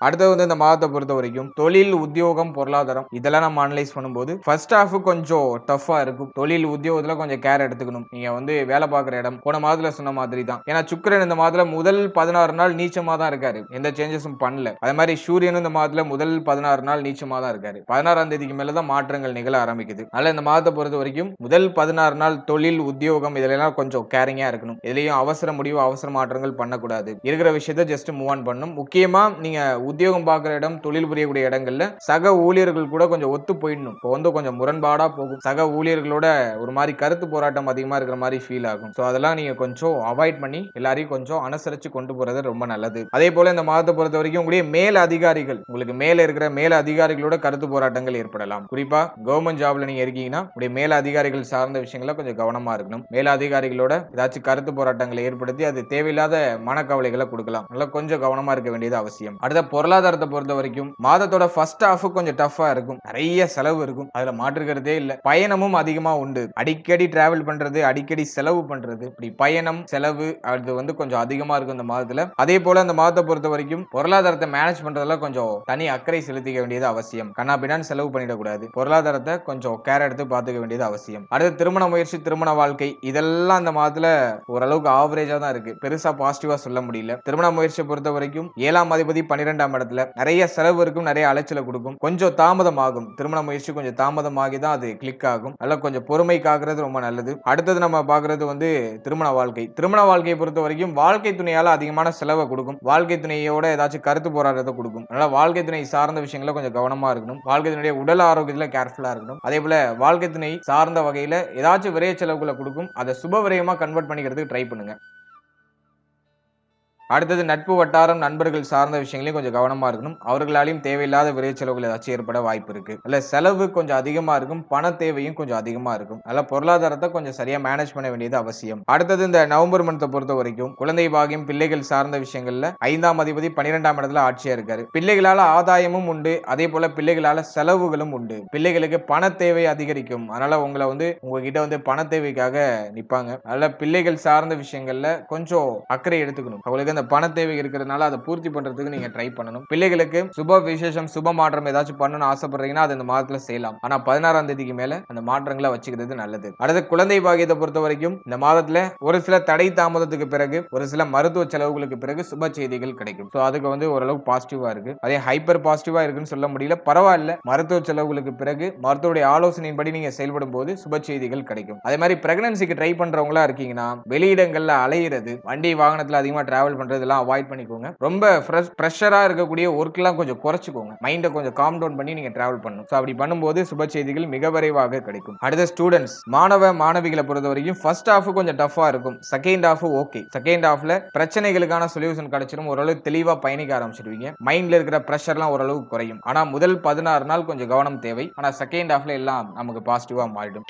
அடுத்து வந்து இந்த மாதத்தை பொறுத்த வரைக்கும் தொழில் உத்தியோகம் பொருளாதாரம் இதெல்லாம் நம்ம அனலைஸ் பண்ணும்போது ஃபர்ஸ்ட் ஹாஃப் கொஞ்சம் டஃபா இருக்கும். தொழில் உத்தியோகத்துல கொஞ்சம் கேர் எடுத்துக்கணும். நீங்க வந்து வேலை பார்க்குற இடம் போன மாதத்துல சொன்ன மாதிரி தான். ஏன்னா சுக்கிரன் இந்த மாதத்துல முதல் 16 நாள் நீச்சமா தான் இருக்காரு. எந்த சேஞ்சஸும் பண்ணல. அதே மாதிரி சூரியன் இந்த மாதத்துல முதல் 16 நாள் நீச்சமா தான் இருக்காரு. 16ஆம் தேதிக்கு மேல தான் மாற்றங்கள் நிகழ ஆரம்பிக்குது. அதனால இந்த மாதத்தை பொறுத்த வரைக்கும் முதல் 16 நாள் தொழில் உத்தியோகம் இதெல்லாம் கொஞ்சம் கேரிங்கா இருக்கணும். இதுலயும் அவசர முடிவு அவசர மாற்றங்கள் பண்ணக்கூடாது. இருக்கிற விஷயத்தை ஜஸ்ட் மூவ் ஆன் பண்ணணும். முக்கியமா நீங்க உத்தியோகம் பார்க்குற இடம் தொழில் புரியக்கூடிய இடங்கள்ல சக ஊழியர்கள் கூட கொஞ்சம் ஒத்து போயிடணும். இப்போ வந்து கொஞ்சம் முரண்பாடா போகும். சக ஊழியர்களோட ஒரு மாதிரி கருத்து போராட்டம் அதிகமா இருக்கிற மாதிரி ஃபீல் ஆகும். ஸோ அதெல்லாம் நீங்க கொஞ்சம் அவாய்ட் பண்ணி எல்லாரையும் கொஞ்சம் அனுசரிச்சு கொண்டு போறது ரொம்ப நல்லது. அதே போல இந்த மாதத்தை பொறுத்த வரைக்கும் உங்களுடைய மேல் அதிகாரிகள் உங்களுக்கு மேல இருக்கிற மேல அதிகாரிகளோட கருத்து போராட்டங்கள் ஏற்படலாம். குறிப்பா கவர்மெண்ட் ஜாப்ல நீங்க இருக்கீங்கன்னா உங்களுடைய மேல அதிகாரிகள் சார்ந்த விஷயங்கள கொஞ்சம் கவனமா இருக்கணும். மேல அதிகாரிகளோட ஏதாச்சும் கருத்து போராட்டங்களை ஏற்படுத்தி அது தேவையில்லாத மனக்கவலைகளை கொடுக்கலாம். நல்லா கொஞ்சம் கவனமா இருக்க வேண்டியது அவசியம். அடுத்த பொருளாதாரத்தை பொறுத்த வரைக்கும் மாதத்தோட ஃபர்ஸ்ட் ஹாஃப் கொஞ்சம் டஃபா இருக்கும். நிறைய செலவு இருக்கும். அதுல மாற்றுக்கிறதே இல்ல. பயணமும் அதிகமா உண்டு. அடிக்கடி டிராவல் பண்றது அடிக்கடி செலவு பண்றது இப்படி பயணம் செலவு அது வந்து கொஞ்சம் அதிகமா இருக்கும் இந்த மாதத்துல. அதே போல இந்த மாதத்தை பொறுத்த வரைக்கும் பொருளாதாரத்தை மேனேஜ் பண்றதுல கொஞ்சம் தனி அக்கறை செலுத்திக்க வேண்டியது அவசியம். கண்ணா பின்னான்னு செலவு பண்ணிடக்கூடாது. பொருளாதாரத்தை கொஞ்சம் கேர் எடுத்து பார்த்துக்க வேண்டியது அவசியம். அடுத்து திருமண முயற்சி திருமண வாழ்க்கை இதெல்லாம் இந்த மாதத்துல ஓரளவுக்கு ஆவரேஜா தான் இருக்கு. பெருசா பாசிட்டிவா சொல்ல முடியல. திருமண முயற்சியை பொறுத்த வரைக்கும் 7ஆம் அதிபதி 12ஆம் இடத்துல நிறைய செலவு இருக்கும். நிறைய அலைச்சலை கொடுக்கும். கொஞ்சம் தாமதம் ஆகும். திருமண முயற்சி கொஞ்சம் தாமதமாகி தான் அது கிளிக் ஆகும். அதனால கொஞ்சம் பொறுமை காக்குறது ரொம்ப நல்லது. அடுத்தது நம்ம பாக்குறது வந்து திருமண வாழ்க்கை. திருமண வாழ்க்கையை பொறுத்த வரைக்கும் வாழ்க்கை துணையால அதிகமான செலவை கொடுக்கும். வாழ்க்கை துணையோட ஏதாச்சும் கருத்து போராட்டத்தை கொடுக்கும். அதனால வாழ்க்கை துணை சார்ந்த விஷயங்கள கொஞ்சம் கவனமா இருக்கணும். வாழ்க்கை துணையுடைய உடல் ஆரோக்கியத்துல கேர்ஃபுல்லா இருக்கணும். அதே போல வாழ்க்கை துணை சார்ந்த வகையில ஏதாச்சும் விரைய செலவுகளை கொடுக்கும். அதை சுப விரயமா கன்வெர்ட் பண்ணிக்கிறதுக்கு ட்ரை பண்ணுங்க. அடுத்தது நட்பு வட்டாரம், நண்பர்கள் சார்ந்த விஷயங்களையும் கொஞ்சம் கவனமா இருக்கணும். அவர்களாலயும் தேவையில்லாத விரை செலவுகள் ஏதாச்சும் ஏற்பட வாய்ப்பு இருக்கு. இல்ல செலவு கொஞ்சம் அதிகமா இருக்கும். பண தேவையும் கொஞ்சம் அதிகமா இருக்கும். அதனால பொருளாதாரத்தை கொஞ்சம் சரியா மேனேஜ் பண்ண வேண்டியது அவசியம். அடுத்தது இந்த நவம்பர் மந்த்தை பொறுத்த வரைக்கும் குழந்தை பாக்கியம், பிள்ளைகள் சார்ந்த விஷயங்கள்ல 5ஆம் அதிபதி 12ஆம் இடத்துல ஆட்சியா இருக்காரு. பிள்ளைகளால ஆதாயமும் உண்டு. அதே போல பிள்ளைகளால செலவுகளும் உண்டு. பிள்ளைகளுக்கு பண தேவை அதிகரிக்கும். அதனால உங்களை உங்ககிட்ட பண தேவைக்காக நிப்பாங்க. அதனால பிள்ளைகள் சார்ந்த விஷயங்கள்ல கொஞ்சம் அக்கறை எடுத்துக்கணும். அவங்களுக்கு அந்த பண தேவை இருக்கிறதுனால அதை பூர்த்தி பண்றதுக்கு நீங்க ட்ரை பண்ணணும். பிள்ளைகளுக்கு சுப விசேஷம், சுப மாற்றம் ஏதாச்சும் பண்ணணும்னு ஆசைப்படுறீங்கன்னா அது இந்த மாதத்துல செய்யலாம். ஆனா 16ஆம் தேதிக்கு மேல அந்த மாற்றங்களை வச்சுக்கிறது நல்லது. அடுத்து குழந்தை பாக்கியத்தை பொறுத்த வரைக்கும் இந்த மாதத்துல ஒரு சில தடை தாமதத்துக்கு பிறகு, ஒரு சில மருத்துவ செலவுகளுக்கு பிறகு சுப செய்திகள் கிடைக்கும். அதுக்கு ஓரளவு பாசிட்டிவா இருக்கு. அதே ஹைப்பர் பாசிட்டிவா இருக்குன்னு சொல்ல முடியல, பரவாயில்ல. மருத்துவ செலவுகளுக்கு பிறகு மருத்துவருடைய ஆலோசனையின்படி நீங்க செயல்படும் போது சுப செய்திகள் கிடைக்கும். அதே மாதிரி பிரெக்னன்சிக்கு ட்ரை பண்றவங்களா இருக்கீங்கன்னா வெளியிடங்கள்ல அலையிறது, வண்டி வாகனத்துல அதிகமா டிராவல் பண்றதெல்லாம் அவாய்ட் பண்ணிக்கோங்க. ரொம்ப பிரஷரா இருக்கக்கூடிய ஒர்க் எல்லாம் கொஞ்சம் குறைச்சுக்கோங்க. மைண்டை கொஞ்சம் காம் டவுன் பண்ணி நீங்க டிராவல் பண்ணணும். அப்படி பண்ணும்போது சுப செய்திகள் மிக விரைவாக கிடைக்கும். அடுத்த ஸ்டூடெண்ட்ஸ், மாணவ மாணவிகளை பொறுத்த வரைக்கும் ஃபர்ஸ்ட் ஹாஃப் கொஞ்சம் டஃபா இருக்கும். Second half okay. செகண்ட் ஹாஃப்ல பிரச்சனைகளுக்கான சொல்யூஷன் கிடைச்சிடும். ஓரளவு தெளிவா பயணிக்க ஆரம்பிச்சிடுவீங்க. மைண்ட்ல இருக்கிற பிரஷர்லாம் ஓரளவு குறையும். ஆனா முதல் 16 நாள் கொஞ்சம் கவனம் தேவை. ஆனா செகண்ட் ஹாஃப்ல எல்லாம் நமக்கு பாசிட்டிவா மாறிடும்.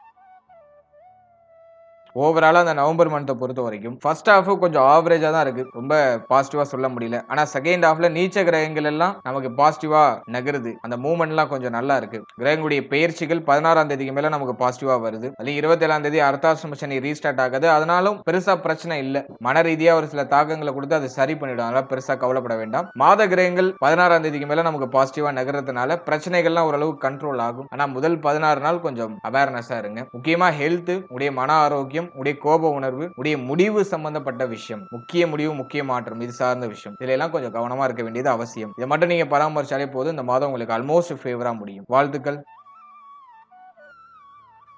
ஓவராலா அந்த நவம்பர் மந்த்தை பொறுத்த வரைக்கும் ஃபர்ஸ்ட் ஹாஃப் கொஞ்சம் ஆவரேஜா தான் இருக்கு. ரொம்ப பாசிட்டிவா சொல்ல முடியல. ஆனா செகண்ட் ஹாஃப்ல நீச்ச கிரகங்கள் எல்லாம் நமக்கு பாசிட்டிவா நகருது. அந்த மூவ்மெண்ட்லாம் கொஞ்சம் நல்லா இருக்கு. கிரகங்களுடைய பெயர்ச்சிகள் 16ஆம் தேதிக்கு மேல நமக்கு பாசிட்டிவா வருது. அது 27ஆம் தேதி அர்த்தாஷ்டம சனி ரீஸ்டார்ட் ஆகுது. அதனாலும் பெருசா பிரச்சனை இல்ல. மன ரீதியா ஒரு சில தாக்கங்களை கொடுத்து அதை சரி பண்ணிடும். அதனால பெருசா கவலைப்பட வேண்டாம். மாத கிரகங்கள் 16ஆம் தேதிக்கு மேல நமக்கு பாசிட்டிவா நகர்றதுனால பிரச்சனைகள்லாம் ஓரளவு கண்ட்ரோல் ஆகும். ஆனா முதல் 16 நாள் கொஞ்சம் அவேர்னஸா இருங்க. முக்கியமா ஹெல்த், உடைய மன ஆரோக்கியம், உடைய கோப உணர்வு, உடைய முடிவு சம்பந்தப்பட்ட விஷயம், முக்கிய முடிவு, முக்கிய மாற்றம், இது சார்ந்த விஷயம், இதுல எல்லாம் கொஞ்சம் கவனமா இருக்க வேண்டியது அவசியம். இதை மட்டும் நீங்க பராமரிச்சாலே போதும். இந்த மாதம் உங்களுக்கு ஆல்மோஸ்ட் ஃபேவரா முடியும். வாழ்த்துக்கள்.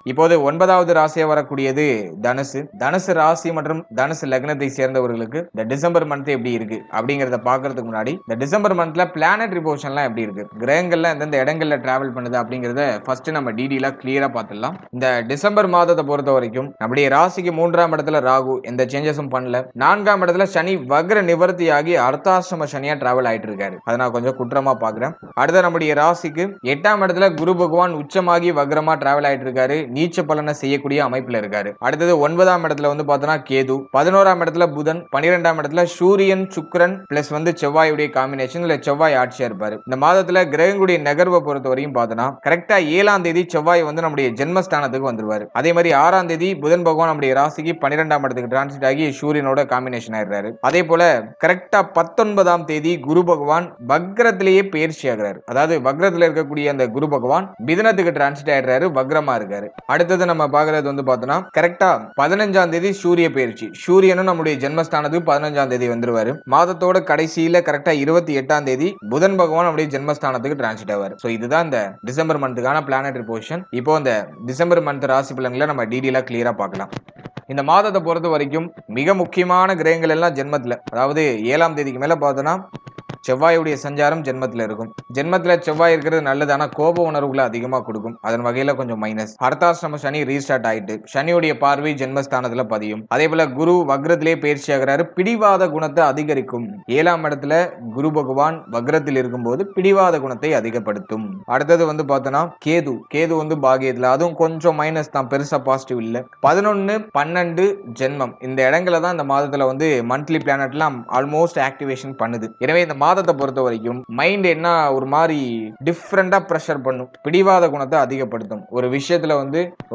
இப்போது 9வது ராசியா வரக்கூடியது தனுசு. தனுசு ராசி மற்றும் தனுசு லக்னத்தை சேர்ந்தவர்களுக்கு இந்த டிசம்பர் மந்த் எப்படி இருக்கு அப்படிங்கறத பாக்குறதுக்கு முன்னாடி இந்த டிசம்பர் மந்த்ல பிளானட்டரி பொசிஷன்லாம் எப்படி இருக்கு, கிரகங்கள்ல எந்தெந்த இடங்கள்ல டிராவல் பண்ணுது அப்படிங்கறத ஃபர்ஸ்ட் நம்ம டீடெயிலா கிளியரா பார்த்துடலாம். இந்த டிசம்பர் மாதத்தை பொறுத்த வரைக்கும் நம்முடைய ராசிக்கு 3ஆம் இடத்துல ராகு எந்த சேஞ்சஸும் பண்ணல. 4ஆம் இடத்துல சனி வக்ர நிவர்த்தியாகி அர்த்தாஷ்டம சனியா டிராவல் ஆயிட்டு இருக்காரு. அதை நான் கொஞ்சம் குற்றமா பாக்குறேன். அடுத்த நம்முடைய ராசிக்கு 8ஆம் இடத்துல குரு பகவான் உச்சமாகி வக்ரமா டிராவல் ஆயிட்டு இருக்காரு. நீச்ச பலனை செய்யக்கூடிய அமைப்புல இருக்காரு. அடுத்தது 9ஆம் இடத்துல பார்த்தோம்னா கேது, 11ஆம் இடத்துல புதன், 12ஆம் இடத்துல சூரியன் சுக்கிரன் பிளஸ் செவ்வாயுடைய காம்பினேஷன், இல்ல செவ்வாய் ஆட்சியா இருப்பாரு. இந்த மாதத்துல கிரகங்களுடைய நகர்வை பொறுத்த வரையும் பார்த்தோம்னா கரெக்டா 7ஆம் தேதி செவ்வாய் நம்முடைய ஜென்மஸ்தானத்துக்கு வந்துருவாரு. அதே மாதிரி 6ஆம் தேதி புதன் பகவான் நம்முடைய ராசிக்கு 12ஆம் இடத்துக்கு டிரான்சிட் ஆகி சூரியனோட காம்பினேஷன் ஆயிடுறாரு. அதே போல கரெக்டா 19ஆம் தேதி குரு பகவான் வக்ரத்திலேயே பயிற்சி ஆகிறாரு. அதாவது வக்ரத்துல இருக்கக்கூடிய அந்த குரு பகவான் மிதுனத்துக்கு டிரான்சிட் ஆயிடுறாரு, வக்ரமா இருக்காரு. அடுத்தது நம்ம பாக்குறது பார்த்தோம்னா கரெக்டா 15ஆம் தேதி சூரிய பயிற்சி. சூரியனும் நம்முடைய ஜென்மஸ்தானத்துக்கு 15ஆம் தேதி வந்துருவாரு. மாதத்தோட கடைசியில கரெக்டா 28ஆம் தேதி புதன் பகவான் நம்முடைய ஜென்மஸ்தானத்துக்கு டிரான்சிட் ஆவார். இதுதான் இந்த டிசம்பர் மந்த்துக்கான பிளானட்டரி பொசிஷன். இப்போ இந்த டிசம்பர் மந்த் ராசி பலன்களை நம்ம டீடெயிலா கிளியரா பார்க்கலாம். இந்த மாதத்தை பொறுத்த வரைக்கும் மிக முக்கியமான கிரகங்கள் எல்லாம் ஜென்மத்துல, அதாவது 7ஆம் தேதிக்கு மேல பார்த்தோம்னா செவ்வாயுடைய சஞ்சாரம் ஜென்மத்துல இருக்கும். ஜென்மத்துல செவ்வாய் இருக்கிறது நல்லது. ஆனா கோப உணர்வுகளை அதிகமா கொடுக்கும். அதன் வகையில கொஞ்சம் மைனஸ். அர்த்தாஷ்டம சனி ரீஸ்டார்ட் ஆயிட்டு சனியுடைய பார்வை ஜென்மஸ்தானத்துல பதியும். அதே போல குரு வக்ரத்திலே பயிற்சி ஆகிறாரு. பிடிவாத குணத்தை அதிகரிக்கும். 7ஆம் இடத்துல குரு பகவான் வக்ரத்தில் இருக்கும்போது பிடிவாத குணத்தை அதிகப்படுத்தும். அடுத்தது பார்த்தோம்னா கேது. கேது பாகியத்துல, அதுவும் கொஞ்சம் மைனஸ் தான், பெருசா பாசிட்டிவ் இல்ல. 11, 12 ஜென்மம் இந்த இடங்களை தான் இந்த மாதத்துல மந்த்லி பிளானட்லாம் ஆல்மோஸ்ட் ஆக்டிவேஷன் பண்ணுது. எனவே இந்த மாதத்தை பொறுத்த வரைக்கும் மைண்ட் என்ன ஒரு மாதிரி டிஃப்ரெண்டா பிரஷர் பண்ணும். பிடிவாத குணத்தை அதிகப்படுத்தும். ஒரு விஷயத்துல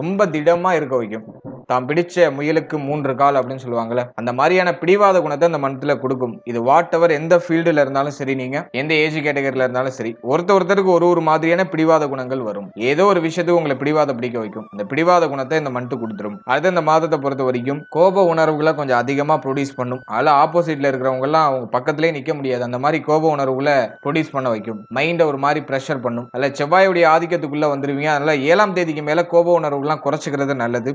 ரொம்ப திடமா இருக்க வைக்கும். தான் பிடிச்ச முயலுக்கு 3 கால் அப்படின்னு சொல்லுவாங்கல்ல, அந்த மாதிரியான பிடிவாத குணத்தை அந்த மந்த்ல கொடுக்கும். இது வாட் எவர் எந்த ஃபீல்டுல இருந்தாலும் சரி, நீங்க எந்த ஏஜ் கேட்டகரியில இருந்தாலும் சரி, ஒருத்தருக்கு ஒரு மாதிரியான பிடிவாத குணங்கள் வரும். ஏதோ ஒரு விஷயத்துக்கு உங்களை பிடிவாத பிடிக்க வைக்கும். இந்த பிடிவாத குணத்தை இந்த மந்த் கொடுத்துரும். அடுத்து இந்த மாதத்தை பொறுத்த வரைக்கும் கோப உணர்வுகளை கொஞ்சம் அதிகமா ப்ரொடியூஸ் பண்ணும். அதில் ஆப்போசிட்ல இருக்கிறவங்க எல்லாம் அவங்க பக்கத்திலே நிக்க முடியாது. அந்த மாதிரி கோப உணர்வுகளை ப்ரொடியூஸ் பண்ண வைக்கும். மைண்டை ஒரு மாதிரி பிரஷர் பண்ணும். அதில் செவ்வாயுடைய ஆதிக்கத்துக்குள்ள வந்துருவீங்க. அதனால 7ஆம் தேதிக்கு மேல கோப உணர்வுகள்லாம் குறைச்சிக்கிறது நல்லது.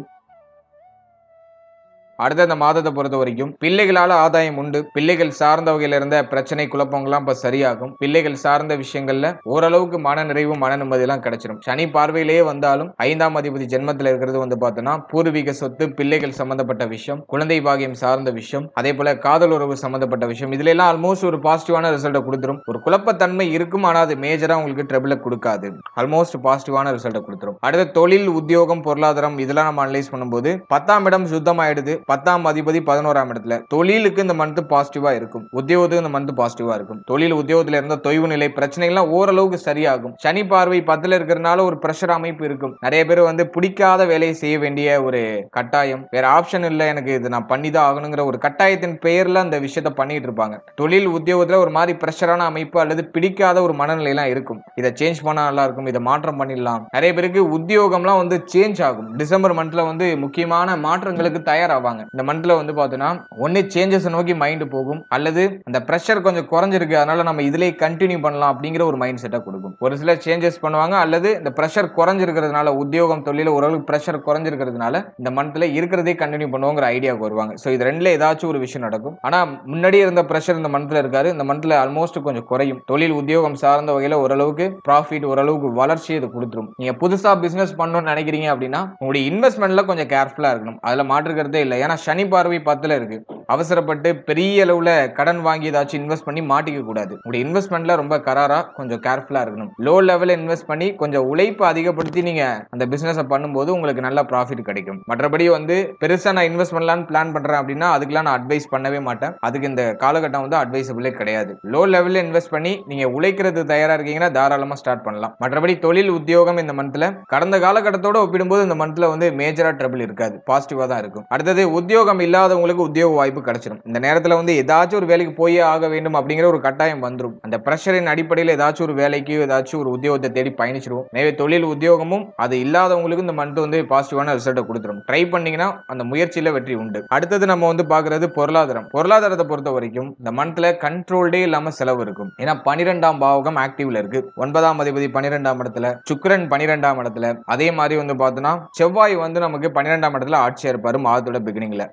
அடுத்த இந்த மாதத்தை பொறுத்த வரைக்கும் பிள்ளைகளால ஆதாயம் உண்டு. பிள்ளைகள் சார்ந்த வகையில இருந்த பிரச்சனை குழப்பங்கள்லாம் இப்ப சரியாகும். பிள்ளைகள் சார்ந்த விஷயங்கள்ல ஓரளவுக்கு மன நிறைவு மன நிம்மதி எல்லாம் கிடைச்சிடும். சனி பார்வையிலேயே வந்தாலும் 5ஆம் அதிபதி ஜென்மத்தில் இருக்கிறது வந்து பார்த்தோம்னா பூர்வீக சொத்து, பிள்ளைகள் சம்பந்தப்பட்ட விஷயம், குழந்தை பாகியம் சார்ந்த விஷயம், அதே போல காதல் உறவு சம்பந்தப்பட்ட விஷயம், இதுல எல்லாம் ஆல்மோஸ்ட் ஒரு பாசிட்டிவான ரிசல்ட்டை கொடுத்துரும். ஒரு குழப்பத்தன்மை இருக்கும், ஆனா அது மேஜரா உங்களுக்கு ட்ரபிள கொடுக்காது. ஆல்மோஸ்ட் பாசிட்டிவான ரிசல்ட்டை கொடுத்துரும். அடுத்த தொழில், உத்தியோகம், பொருளாதாரம் இதெல்லாம் நம்ம அனலைஸ் பண்ணும்போது 10ஆம் இடம் சுத்தமாயிடுது. 10ஆம் அதிபதி 11ஆம் இடத்துல. தொழிலுக்கு இந்த மந்த் பாசிட்டிவா இருக்கும். உத்தியோகத்துக்கு இந்த மந்த் பாசிட்டிவா இருக்கும். தொழில் உத்தியோகத்துல இருந்த தொய்வு நிலை பிரச்சனைகள்லாம் ஓரளவுக்கு சரியாகும். சனி பார்வை 10ல இருக்கிறதுனால ஒரு பிரஷர் அமைப்பு இருக்கும். நிறைய பேர் வந்து பிடிக்காத வேலையை செய்ய வேண்டிய ஒரு கட்டாயம், வேற ஆப்ஷன் இல்ல, எனக்கு இது நான் பண்ணிதான் ஆகணுங்கிற ஒரு கட்டாயத்தின் பெயர்ல அந்த விஷயத்த பண்ணிட்டு இருப்பாங்க. தொழில் உத்தியோகத்துல ஒரு மாதிரி பிரஷரான அமைப்பு அல்லது பிடிக்காத ஒரு மனநிலை எல்லாம் இருக்கும். இதை சேஞ்ச் பண்ணா நல்லா இருக்கும், இதை மாற்றம் பண்ணிடலாம். நிறைய பேருக்கு உத்தியோகம்லாம் வந்து சேஞ்ச் ஆகும். டிசம்பர் மந்த்ல வந்து முக்கியமான மாற்றங்களுக்கு தயாராவாங்க. இந்த மந்த்ல வந்து பார்த்தோன்னா ஒன்னு சேஞ்சஸ் நோக்கி மைண்ட் போகும், அல்லது அந்த பிரஷர் கொஞ்சம் குறைஞ்சிருக்கு அதனால நம்ம இதிலே கண்டினியூ பண்ணலாம் அப்படிங்கிற ஒரு மைண்ட் செட்டை கொடுக்கும். ஒரு சிலர் சேஞ்சஸ் பண்ணுவாங்க, அல்லது இந்த பிரஷர் குறைஞ்சிருக்கிறதுனால உத்தியோகம் தொழில ஓரளவுக்கு பிரஷர் குறைஞ்சிருக்கிறதுனால இந்த மந்த்ல இருக்கிறதே கண்டினியூ பண்ணுவோங்கிற ஐடியாவுக்கு வருவாங்க. ஸோ இது ரெண்டுல ஏதாச்சும் ஒரு விஷயம் நடக்கும். ஆனா முன்னாடி இருந்த பிரஷர் இந்த மந்த்ல இருக்காரு. இந்த மந்த்ல ஆல்மோஸ்ட் கொஞ்சம் குறையும். தொழில் உத்தியோகம் சார்ந்த வகையில ஓரளவுக்கு ப்ராஃபிட், ஓரளவுக்கு வளர்ச்சி இது கொடுத்துரும். நீங்க புதுசா பிசினஸ் பண்ணணும்னு நினைக்கிறீங்க அப்படின்னா உங்களுடைய இன்வெஸ்ட்மெண்ட்ல கொஞ்சம் கேர்ஃபுல்லா இருக்கணும். அதுல மாற்றுக்கிறதே இல்லை. ஏன்னா சனி பார்வை 10ல இருக்கு. அவசரப்பட்டு பெரிய அளவுல கடன் வாங்கி ஏதாச்சும் இன்வெஸ்ட் பண்ணி மாட்டிக்க கூடாது. உங்களுடைய இன்வெஸ்ட்மெண்ட்ல ரொம்ப கராரா கொஞ்சம் கேர்ஃபுல்லா இருக்கணும். லோ லெவல்ல இன்வெஸ்ட் பண்ணி கொஞ்சம் உழைப்பு அதிகப்படுத்தி நீங்க அந்த பிசினஸ் பண்ணும்போது உங்களுக்கு நல்ல ப்ராஃபிட் கிடைக்கும். மற்றபடி வந்து பெருசா நான் இன்வெஸ்ட் பண்ணலாம்னு பிளான் பண்றேன் அப்படின்னா அதுக்கெல்லாம் நான் அட்வைஸ் பண்ணவே மாட்டேன். அதுக்கு இந்த காலகட்டம் வந்து அட்வைசபிளே கிடையாது. லோ லெவல்ல இன்வெஸ்ட் பண்ணி நீங்க உழைக்கிறது தயாரா இருக்கீங்கன்னா தாராளமா ஸ்டார்ட் பண்ணலாம். மற்றபடி தொழில் உத்தியோகம் இந்த மந்த்ல கடந்த காலகட்டத்தோட ஒப்பிடும்போது இந்த மந்த்ல வந்து மேஜரா ட்ரபிள் இருக்காது, பாசிட்டிவா தான் இருக்கும். அடுத்தது உத்தியோகம் இல்லாதவங்களுக்கு உத்தியோக வாய்ப்பு கிடைச்சிடும். இந்த நேரத்துல வந்து ஏதாச்சும் ஒரு வேலைக்கு போயே ஆக வேண்டும் அப்படிங்கிற ஒரு கட்டாயம் வந்துடும். அந்த பிரஷரின் அடிப்படையில் ஏதாச்சும் ஒரு வேலைக்கு ஏதாச்சும் ஒரு உத்தியோகத்தை தேடி பயணிச்சிடும். எனவே தொழில் உத்தியோகமும் அது இல்லாதவங்களுக்கு இந்த மந்த் வந்து பாசிட்டிவான ரிசல்ட்டை கொடுத்துரும். ட்ரை பண்ணீங்கன்னா அந்த முயற்சியில வெற்றி உண்டு. அடுத்தது நம்ம வந்து பாக்குறது பொருளாதாரம். பொருளாதாரத்தை பொறுத்த வரைக்கும் இந்த மந்த்ல கண்ட்ரோல்டே இல்லாம செலவு இருக்கும். ஏன்னா 12ஆம் பாவகம் ஆக்டிவ்ல இருக்கு. 9ஆம் அதிபதி 12ஆம் இடத்துல, சுக்கிரன் 12ஆம் இடத்துல, அதே மாதிரி வந்து பார்த்தோம்னா செவ்வாய் வந்து நமக்கு 12ஆம் இடத்துல ஆட்சியா இருப்பாரு மாதத்தோட பிகினிங்ல.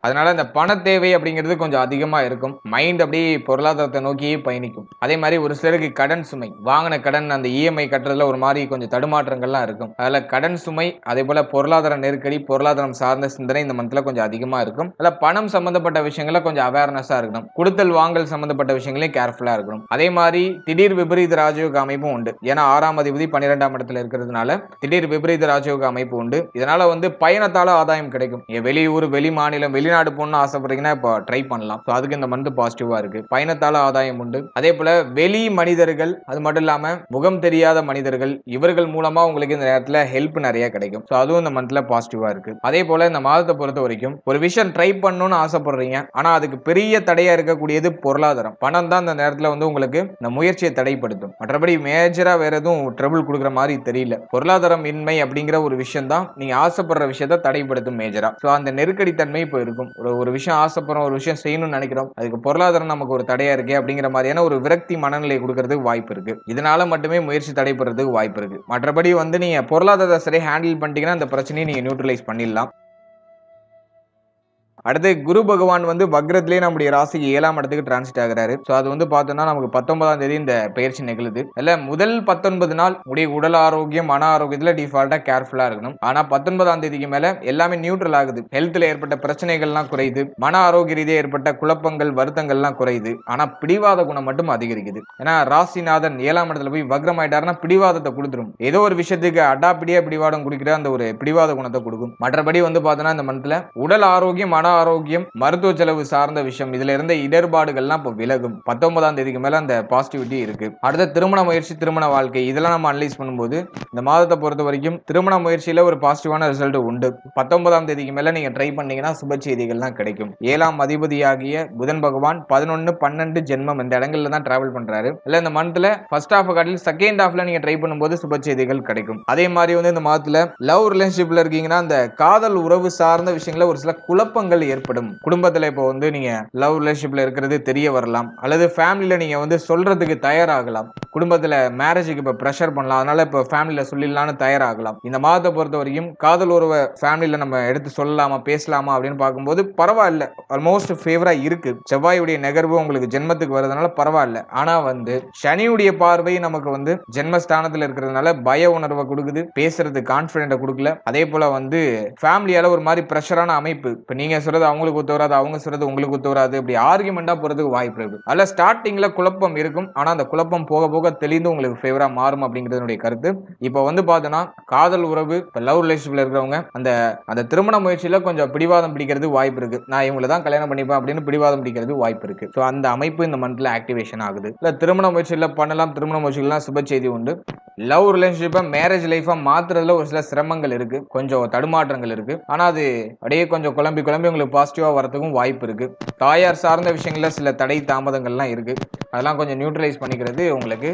அதனால இந்த பண தேவை அப்படிங்கிறது கொஞ்சம் அதிகமா இருக்கும். மைண்ட் அப்படியே பொருளாதாரத்தை நோக்கியே பயணிக்கும். அதே மாதிரி ஒரு சிலருக்கு கடன் சுமை, வாங்கின கடன் அந்த இஎம்ஐ கட்டுறதுல ஒரு மாதிரி கொஞ்சம் தடுமாற்றங்கள்லாம் இருக்கும். அதுல கடன் சுமை, அதே போல பொருளாதார நெருக்கடி, பொருளாதாரம் சார்ந்த சிந்தனை இந்த மந்த்ல கொஞ்சம் அதிகமா இருக்கும். அதுல பணம் சம்பந்தப்பட்ட விஷயங்கள கொஞ்சம் அவேர்னஸா இருக்கணும். கொடுத்தல் வாங்கல் சம்பந்தப்பட்ட விஷயங்களையும் கேர்ஃபுல்லா இருக்கணும். அதே மாதிரி திடீர் விபரீத ராஜயோக அமைப்பும் உண்டு. ஏன்னா 6ஆம் அதிபதி 12ஆம் இடத்துல இருக்கிறதுனால திடீர் விபரீத ராஜயோக அமைப்பு உண்டு. இதனால வந்து பயணத்தால ஆதாயம் கிடைக்கும். வெளியூர், வெளி மாநிலம், வெளிநாடு போகணும்னு ஆசைப்படுறீங்கன்னா இப்போ ட்ரை பண்ணலாம். அதுக்கு இந்த மந்த் பாசிட்டிவா இருக்கு. பயணத்தால ஆதாயம் உண்டு. அதே போல வெளி மனிதர்கள், அது மட்டும் இல்லாம முகம் தெரியாத மனிதர்கள், இவர்கள் மூலமா உங்களுக்கு இந்த நேரத்துல ஹெல்ப் நிறைய கிடைக்கும். அதுவும் இந்த மந்த்ல பாசிட்டிவா இருக்கு. அதே போல இந்த மாதத்தை பொறுத்த வரைக்கும் ஒரு விஷயம் ட்ரை பண்ணணும்னு ஆசைப்படுறீங்க, ஆனா அதுக்கு பெரிய தடையா இருக்கக்கூடியது பொருளாதாரம். பணம் தான் இந்த நேரத்துல வந்து உங்களுக்கு இந்த முயற்சியை தடைப்படுத்தும். மற்றபடி மேஜரா வேற எதுவும் ட்ரபிள் கொடுக்குற மாதிரி தெரியல. பொருளாதாரம் இன்மை அப்படிங்கிற ஒரு விஷயம் தான் நீங்க ஆசைப்படுற விஷயத்தை தடைப்படுத்தும் மேஜரா. அந்த நெருக்கடி தன்மை இப்போ இருக்கும். ஒரு விஷயம் ஆசைப்படுறோம், ஒரு விஷயம் செய்யணும்னு நினைக்கிறோம், அதுக்கு பொருளாதாரம் நமக்கு ஒரு தடையா இருக்கே அப்படிங்கிற மாதிரியான ஒரு விரக்தி மனநிலை கொடுக்கறதுக்கு வாய்ப்பு இருக்கு. இதனால மட்டுமே முயற்சி தடைப்படுறதுக்கு வாய்ப்பு இருக்கு. மற்றபடி வந்து நீங்க பொருளாதார சரி ஹேண்டில் பண்ணிட்டீங்கன்னா அந்த பிரச்சனையை நீங்க நியூட்ரலைஸ் பண்ணிடலாம். அடுத்து குரு பகவான் வந்து வக்ரத்திலே நம்முடைய ராசிக்கு 7ஆம் இடத்துக்கு டிரான்சிட் ஆகிறாரு. அது வந்து பார்த்தோம்னா நமக்கு 19ஆம் தேதி இந்த பயிற்சி நிகழுது. இல்ல முதல் 19 நாள் உடைய உடல் ஆரோக்கியம், மன ஆரோக்கியத்துல டிஃபால்ட்டா கேர்ஃபுல்லா இருக்கணும். ஆனா 19ஆம் தேதிக்கு மேல எல்லாமே நியூட்ரல் ஆகுது. ஹெல்த்ல ஏற்பட்ட பிரச்சனைகள்லாம் குறையுது. மன ஆரோக்கிய ரீதியாக ஏற்பட்ட குழப்பங்கள், வருத்தங்கள்லாம் குறையுது. ஆனா பிடிவாத குணம் மட்டும் அதிகரிக்குது. ஏன்னா ராசிநாதன் 7ஆம் இடத்துல போய் வக்ரம் ஆயிட்டாருன்னா பிடிவாதத்தை கொடுத்துரும். ஏதோ ஒரு விஷயத்துக்கு அடாப்பிடியா பிடிவாதம் குடிக்கிற அந்த ஒரு பிடிவாத குணத்தை கொடுக்கும். மற்றபடி வந்து பார்த்தோம்னா இந்த மந்த்ல உடல் ஆரோக்கியம், மன ஆரோக்கியம், மருத்துவ செலவு சார்ந்த விஷயம், இதுல இருந்த இடர்பாடுகள்லாம் இப்போ விலகும். 19ஆம் தேதிக்கு மேல அந்த பாசிட்டிவிட்டி இருக்கு. அடுத்த திருமண முயற்சி, திருமண வாழ்க்கை இதெல்லாம் நம்ம அனலைஸ் பண்ணும்போது இந்த மாதத்தை பொறுத்த வரைக்கும் திருமண முயற்சியில ஒரு பாசிட்டிவான ரிசல்ட் உண்டு. 19ஆம் தேதிக்கு மேல நீங்க ட்ரை பண்ணீங்கன்னா சுப செய்திகள்லாம் கிடைக்கும். 7ஆம் அதிபதியாகிய புதன் பகவான் 11, 12 ஜென்மம் இந்த இடங்கள்ல தான் டிராவல் பண்றாரு. இல்ல இந்த மந்த்ல ஃபர்ஸ்ட் ஹாஃப் காட்டில் செகண்ட் ஹாஃப்ல நீங்க ட்ரை பண்ணும்போது சுப செய்திகள் கிடைக்கும். அதே மாதிரி வந்து இந்த மாதத்துல லவ் ரிலேஷன்ஷிப்ல இருக்கீங்கன்னா அந்த காதல் உறவு சார்ந்த விஷயங்கள ஒரு சில குழப்பங்கள் சிரமங்கள் ஏற்படும். குடும்பத்துல இப்போ வந்து நீங்க லவ் ரிலேஷன்ஷிப்ல இருக்கிறது தெரிய வரலாம், அல்லது ஃபேமிலியில நீங்க வந்து சொல்றதுக்கு தயாராகலாம். குடும்பத்துல மேரேஜுக்கு இப்ப ப்ரெஷர் பண்ணலாம், அதனால இப்ப ஃபேமிலியில சொல்லிடலாம்னு தயாராகலாம். இந்த மாதத்தை பொறுத்த வரைக்கும் காதல் உறவை ஃபேமிலியில நம்ம எடுத்து சொல்லலாமா பேசலாமா அப்படின்னு பார்க்கும்போது பரவாயில்ல, ஆல்மோஸ்ட் ஃபேவரா இருக்கு. செவ்வாயுடைய நகர்வு உங்களுக்கு ஜென்மத்துக்கு வருதுனால பரவாயில்ல. ஆனா வந்து சனியுடைய பார்வை நமக்கு வந்து ஜென்மஸ்தானத்துல இருக்கிறதுனால பய உணர்வை கொடுக்குது, பேசுறது கான்பிடென்ட் கொடுக்கல. அதே போல வந்து ஃபேமிலியால ஒரு மாதிரி பிரஷரான அமைப்பு. இப்ப நீங்க சொல்றது அவங்களுக்கு ஒத்து வராது, அவங்க சொல்றது உங்களுக்கு ஒத்து வராது, இப்படி ஆர்குமெண்டா போறதுக்கு வாய்ப்பு இருக்கு. அதுல ஸ்டார்டிங்ல குழப்பம் இருக்கும், ஆனா அந்த குழப்பம் போக போக தெளிந்து உங்களுக்கு ஃபேவரா மாறும் அப்படிங்கிறது கருத்து. இப்ப வந்து பாத்தோம்னா காதல் உறவு, லவ் ரிலேஷன்ஷிப்ல இருக்கிறவங்க அந்த அந்த திருமண முயற்சியில கொஞ்சம் பிடிவாதம் பிடிக்கிறது வாய்ப்பு இருக்கு. நான் இவங்களை தான் கல்யாணம் பண்ணிப்பேன் அப்படின்னு பிடிவாதம் பிடிக்கிறது வாய்ப்பு இருக்கு. சோ அந்த அமைப்பு இந்த மந்த்ல ஆக்டிவேஷன் ஆகுது. இல்ல திருமண முயற்சியில பண்ணலாம், திருமண முயற்சிகள்லாம் சுப செய்தி உண்டு. லவ் ரிலேஷன்ஷிப்பை மேரேஜ் லைஃபா மாத்துறதுல ஒரு சில சிரமங்கள் இருக்கு, கொஞ்சம் தடுமாற்றங்கள் இருக்கு. ஆனா அது அப்படியே கொஞ்சம் குழம்பி குழம்பி உங்களுக்கு பாசிட்டிவா வரதுக்கும் வாய்ப்பு இருக்கு. தாயார் சார்ந்த விஷயங்கள்ல சில தடை தாமதங்கள்லாம் இருக்கு, அதெல்லாம் கொஞ்சம் நியூட்ரலைஸ் பண்ணிக்கிறது உங்களுக்கு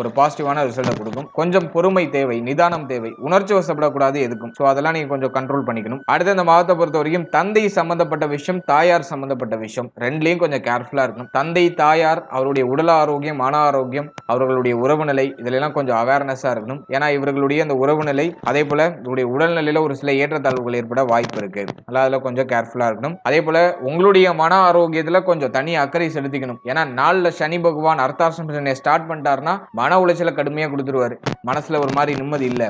ஒரு பாசிட்டிவான ரிசல்ட்டை கொடுக்கும். கொஞ்சம் பொறுமை தேவை, நிதானம் தேவை, உணர்ச்சி வசப்படக்கூடாது எதுக்கும். ஸோ அதெல்லாம் நீங்க கொஞ்சம் கண்ட்ரோல் பண்ணிக்கணும். அடுத்த இந்த மாதத்தை பொறுத்த வரைக்கும் தந்தை சம்பந்தப்பட்ட விஷயம், தாயார் சம்பந்தப்பட்ட விஷயம் ரெண்டுலையும் கொஞ்சம் கேர்ஃபுல்லா இருக்கணும். தந்தை தாயார் அவருடைய உடல் ஆரோக்கியம், மன ஆரோக்கியம், அவர்களுடைய உறவு நிலை, இதெல்லாம் கொஞ்சம் அவேர்னஸா இருக்கணும். ஏன்னா இவர்களுடைய அந்த உறவு நிலை, அதே போல இவருடைய உடல்நிலையில ஒரு சில ஏற்றத்தாழ்வுகள் ஏற்பட வாய்ப்பு இருக்கு. அதில் கொஞ்சம் கேர்ஃபுல்லா இருக்கணும். அதே போல உங்களுடைய மன ஆரோக்கியத்துல கொஞ்சம் தனி அக்கறை செலுத்திக்கணும். ஏன்னா நாள்ல சனி பகவான் அர்த்தாஷ்டம ஸ்டார்ட் பண்ணிட்டாருன்னா மன உளைச்சல கடுமையா கொடுத்துருவாரு. மனசுல ஒரு மாதிரி நிம்மதி இல்ல,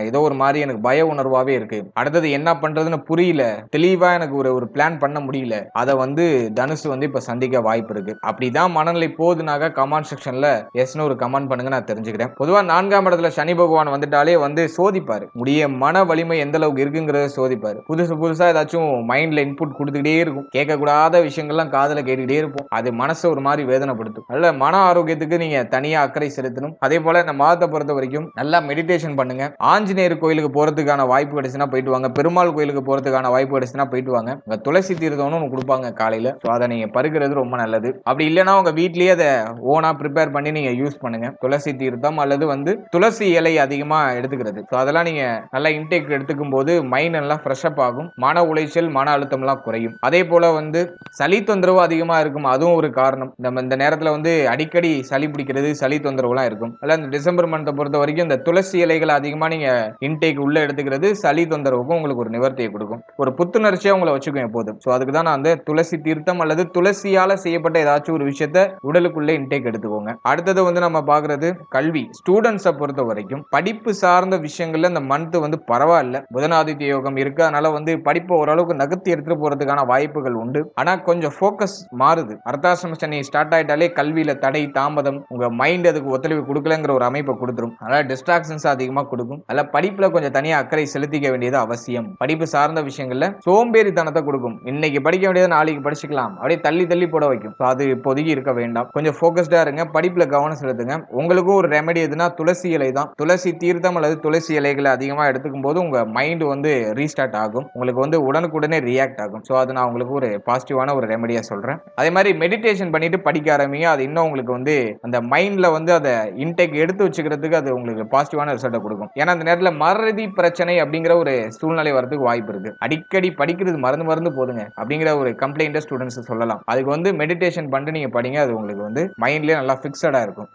ஏதோ ஒரு மாதிரி எனக்கு பய உணர்வாவே இருக்கு, அடுத்தது என்ன பண்றதுன்னு புரியல, தெளிவா எனக்கு ஒரு பிளான் பண்ண முடியல, அதை வந்து தனுசு வந்து இப்ப சந்திக்க வாய்ப்பு இருக்கு. அப்படிதான் மனநிலை போகுதுனாக்க கமெண்ட் செக்ஷன்ல எஸ்னு ஒரு கமெண்ட் பண்ணுங்க, நான் தெரிஞ்சுக்கிறேன். பொதுவா 4ஆம் இடத்துல சனி பகவான் வந்துட்டாலே வந்து சோதிப்பாரு, உடைய மன வலிமை எந்த அளவுக்கு இருக்குங்கிறத சோதிப்பாரு. புதுசா ஏதாச்சும் மைண்ட்ல இன்புட் கொடுத்துக்கிட்டே இருக்கும், கேட்கக்கூடாத விஷயங்கள்லாம் காதுல கேட்டுக்கிட்டே இருப்போம், அது மனசை ஒரு மாதிரி வேதனைப்படுத்தும். நல்ல மன ஆரோக்கியத்துக்கு நீங்க தனியா அக்கறை செலுத்தணும். அதே போல இந்த மாதத்தை பொறுத்த வரைக்கும் நல்லா மெடிடேஷன் பண்ணுங்க. ஆஞ்சநேயர் கோயிலுக்கு போறதுக்கான வாய்ப்பு கிடைச்சுன்னா போயிட்டு வாங்க, பெருமாள் கோயிலுக்கு போறதுக்கான வாய்ப்பு கிடைச்சுன்னா போயிட்டு வாங்க. உங்க துளசி தீர்த்தம்னு ஒன்று கொடுப்பாங்க காலையில, ஸோ அதை நீங்க பருகிறது ரொம்ப நல்லது. அப்படி இல்லைன்னா உங்க வீட்லயே அதை ஓனா ப்ரிப்பேர் பண்ணி நீங்க யூஸ் பண்ணுங்க. துளசி தீர்த்தம் அல்லது வந்து துளசி இலை அதிகமா எடுத்துக்கிறது, ஸோ அதெல்லாம் நீங்க நல்லா இன்டேக் எடுத்துக்கும் போது மைண்ட் நல்லா ஃப்ரெஷ் அப் ஆகும், மன உளைச்சல் மன அழுத்தம் எல்லாம் குறையும். அதே போல வந்து சளி தொந்தரவு அதிகமா இருக்கும், அதுவும் ஒரு காரணம். நம்ம இந்த நேரத்துல வந்து அடிக்கடி சளி பிடிக்கிறது, சளி தொந்தரவுலாம் இருக்கும். அல்ல இந்த டிசம்பர் மந்த்தை பொறுத்த வரைக்கும் இந்த துளசி இலைகளை அதிகமா நீங்க இன்டேக் உள்ள எடுத்துக்கிறது சளி தொந்தரவுக்கும் உங்களுக்கு ஒரு நிவர்த்தியை கொடுக்கும், ஒரு புத்துணர்ச்சியா உங்களை வச்சுக்கும் எப்போதும். ஸோ அதுக்கு தான் நான் அந்த துளசி தீர்த்தம் அல்லது துளசியால செய்யப்பட்ட ஏதாச்சும் ஒரு விஷயத்த உடலுக்குள்ள இன்டேக் எடுத்துக்கோங்க. அடுத்தது வந்து நம்ம பாக்குறது கல்வி. ஸ்டூடெண்ட்ஸை பொறுத்த வரைக்கும் படிப்பு சார்ந்த விஷயங்கள்ல இந்த மந்த் வந்து பரவாயில்ல, புதனாதித்ய யோகம் இருக்கு, அதனால வந்து படிப்பு ஓரளவுக்கு நகர்த்தி எடுத்துட்டு போறதுக்கான வாய்ப்புகள் உண்டு. ஆனா கொஞ்சம் ஃபோக்கஸ் மாறுது. அர்த்தாசிரம சனி ஸ்டார்ட் ஆயிட்டாலே கல்வியில தடை தாமதம், உங்க மைண்ட் அதுக்கு ஒத்துழைப்பு கொடுக்கலங்கிற ஒரு அமைப்பை கொடுத்துரும். அதனால டிஸ்ட்ராக்ஷன்ஸ் அதிகமா கொடுக்கும். அதனால படிப்புல கொஞ்சம் தனியா அக்கறை செலுத்திக்க வேண்டியது அவசியம். படிப்பு சார்ந்த விஷயங்கள்ல சோம்பேறித்தனத்தை கொடுக்கும். இன்னைக்கு படிக்க வேண்டியது நாளைக்கு படிச்சுக்கலாம், அப்படியே தள்ளி தள்ளி போட வைக்கும். அது இப்போதைக்கு இருக்க வேண்டாம், கொஞ்சம் ஃபோக்கஸ்டா இருங்க, படிப்புல கவனம் செலுத்துங்க. உங்களுக்கும் ஒரு ரெமெடி எதுனா துளசி இலை தான். துளசி தீர்த்தம் அல்லது துளசி இலைகளை அதிகமா எடுத்துக்கும் போது உங்க மைண்ட் வந்து ரீஸ்டார்ட் ஆகும், உங்களுக்கு வந்து உடனுக்குடனே ரியாக்ட் ஆகும். ஸோ அது நான் உங்களுக்கு ஒரு பாசிட்டிவான ஒரு ரெமெடியா சொல்றேன். அதே மாதிரி மெடிடேஷன் பண்ணிட்டு படிக்க ஆரம்பிங்க, அது இன்னும் உங்களுக்கு வந்து அந்த மைண்ட்ல வந்து அதை இன்டேக் எடுத்து வச்சுக்கிறதுக்கு அது உங்களுக்கு பாசிட்டிவான ரிசல்ட்டை கொடுக்கும். ஏன்னா அந்த நேரத்தில் மறதி பிரச்சனை அப்படிங்கிற ஒரு சூழ்நிலை வரதுக்கு வாய்ப்பு இருக்கு. அடிக்கடி படிக்கிறது மறந்து போதுங்க அப்படிங்கிற ஒரு கம்ப்ளைண்ட் ஸ்டூடெண்ட்ஸ் சொல்லலாம். அதுக்கு வந்து மெடிடேஷன் பண்ணிட்டு நீங்க படிங்க, அது உங்களுக்கு வந்து மைண்ட்லயே நல்லா ஃபிக்ஸடா இருக்கும்.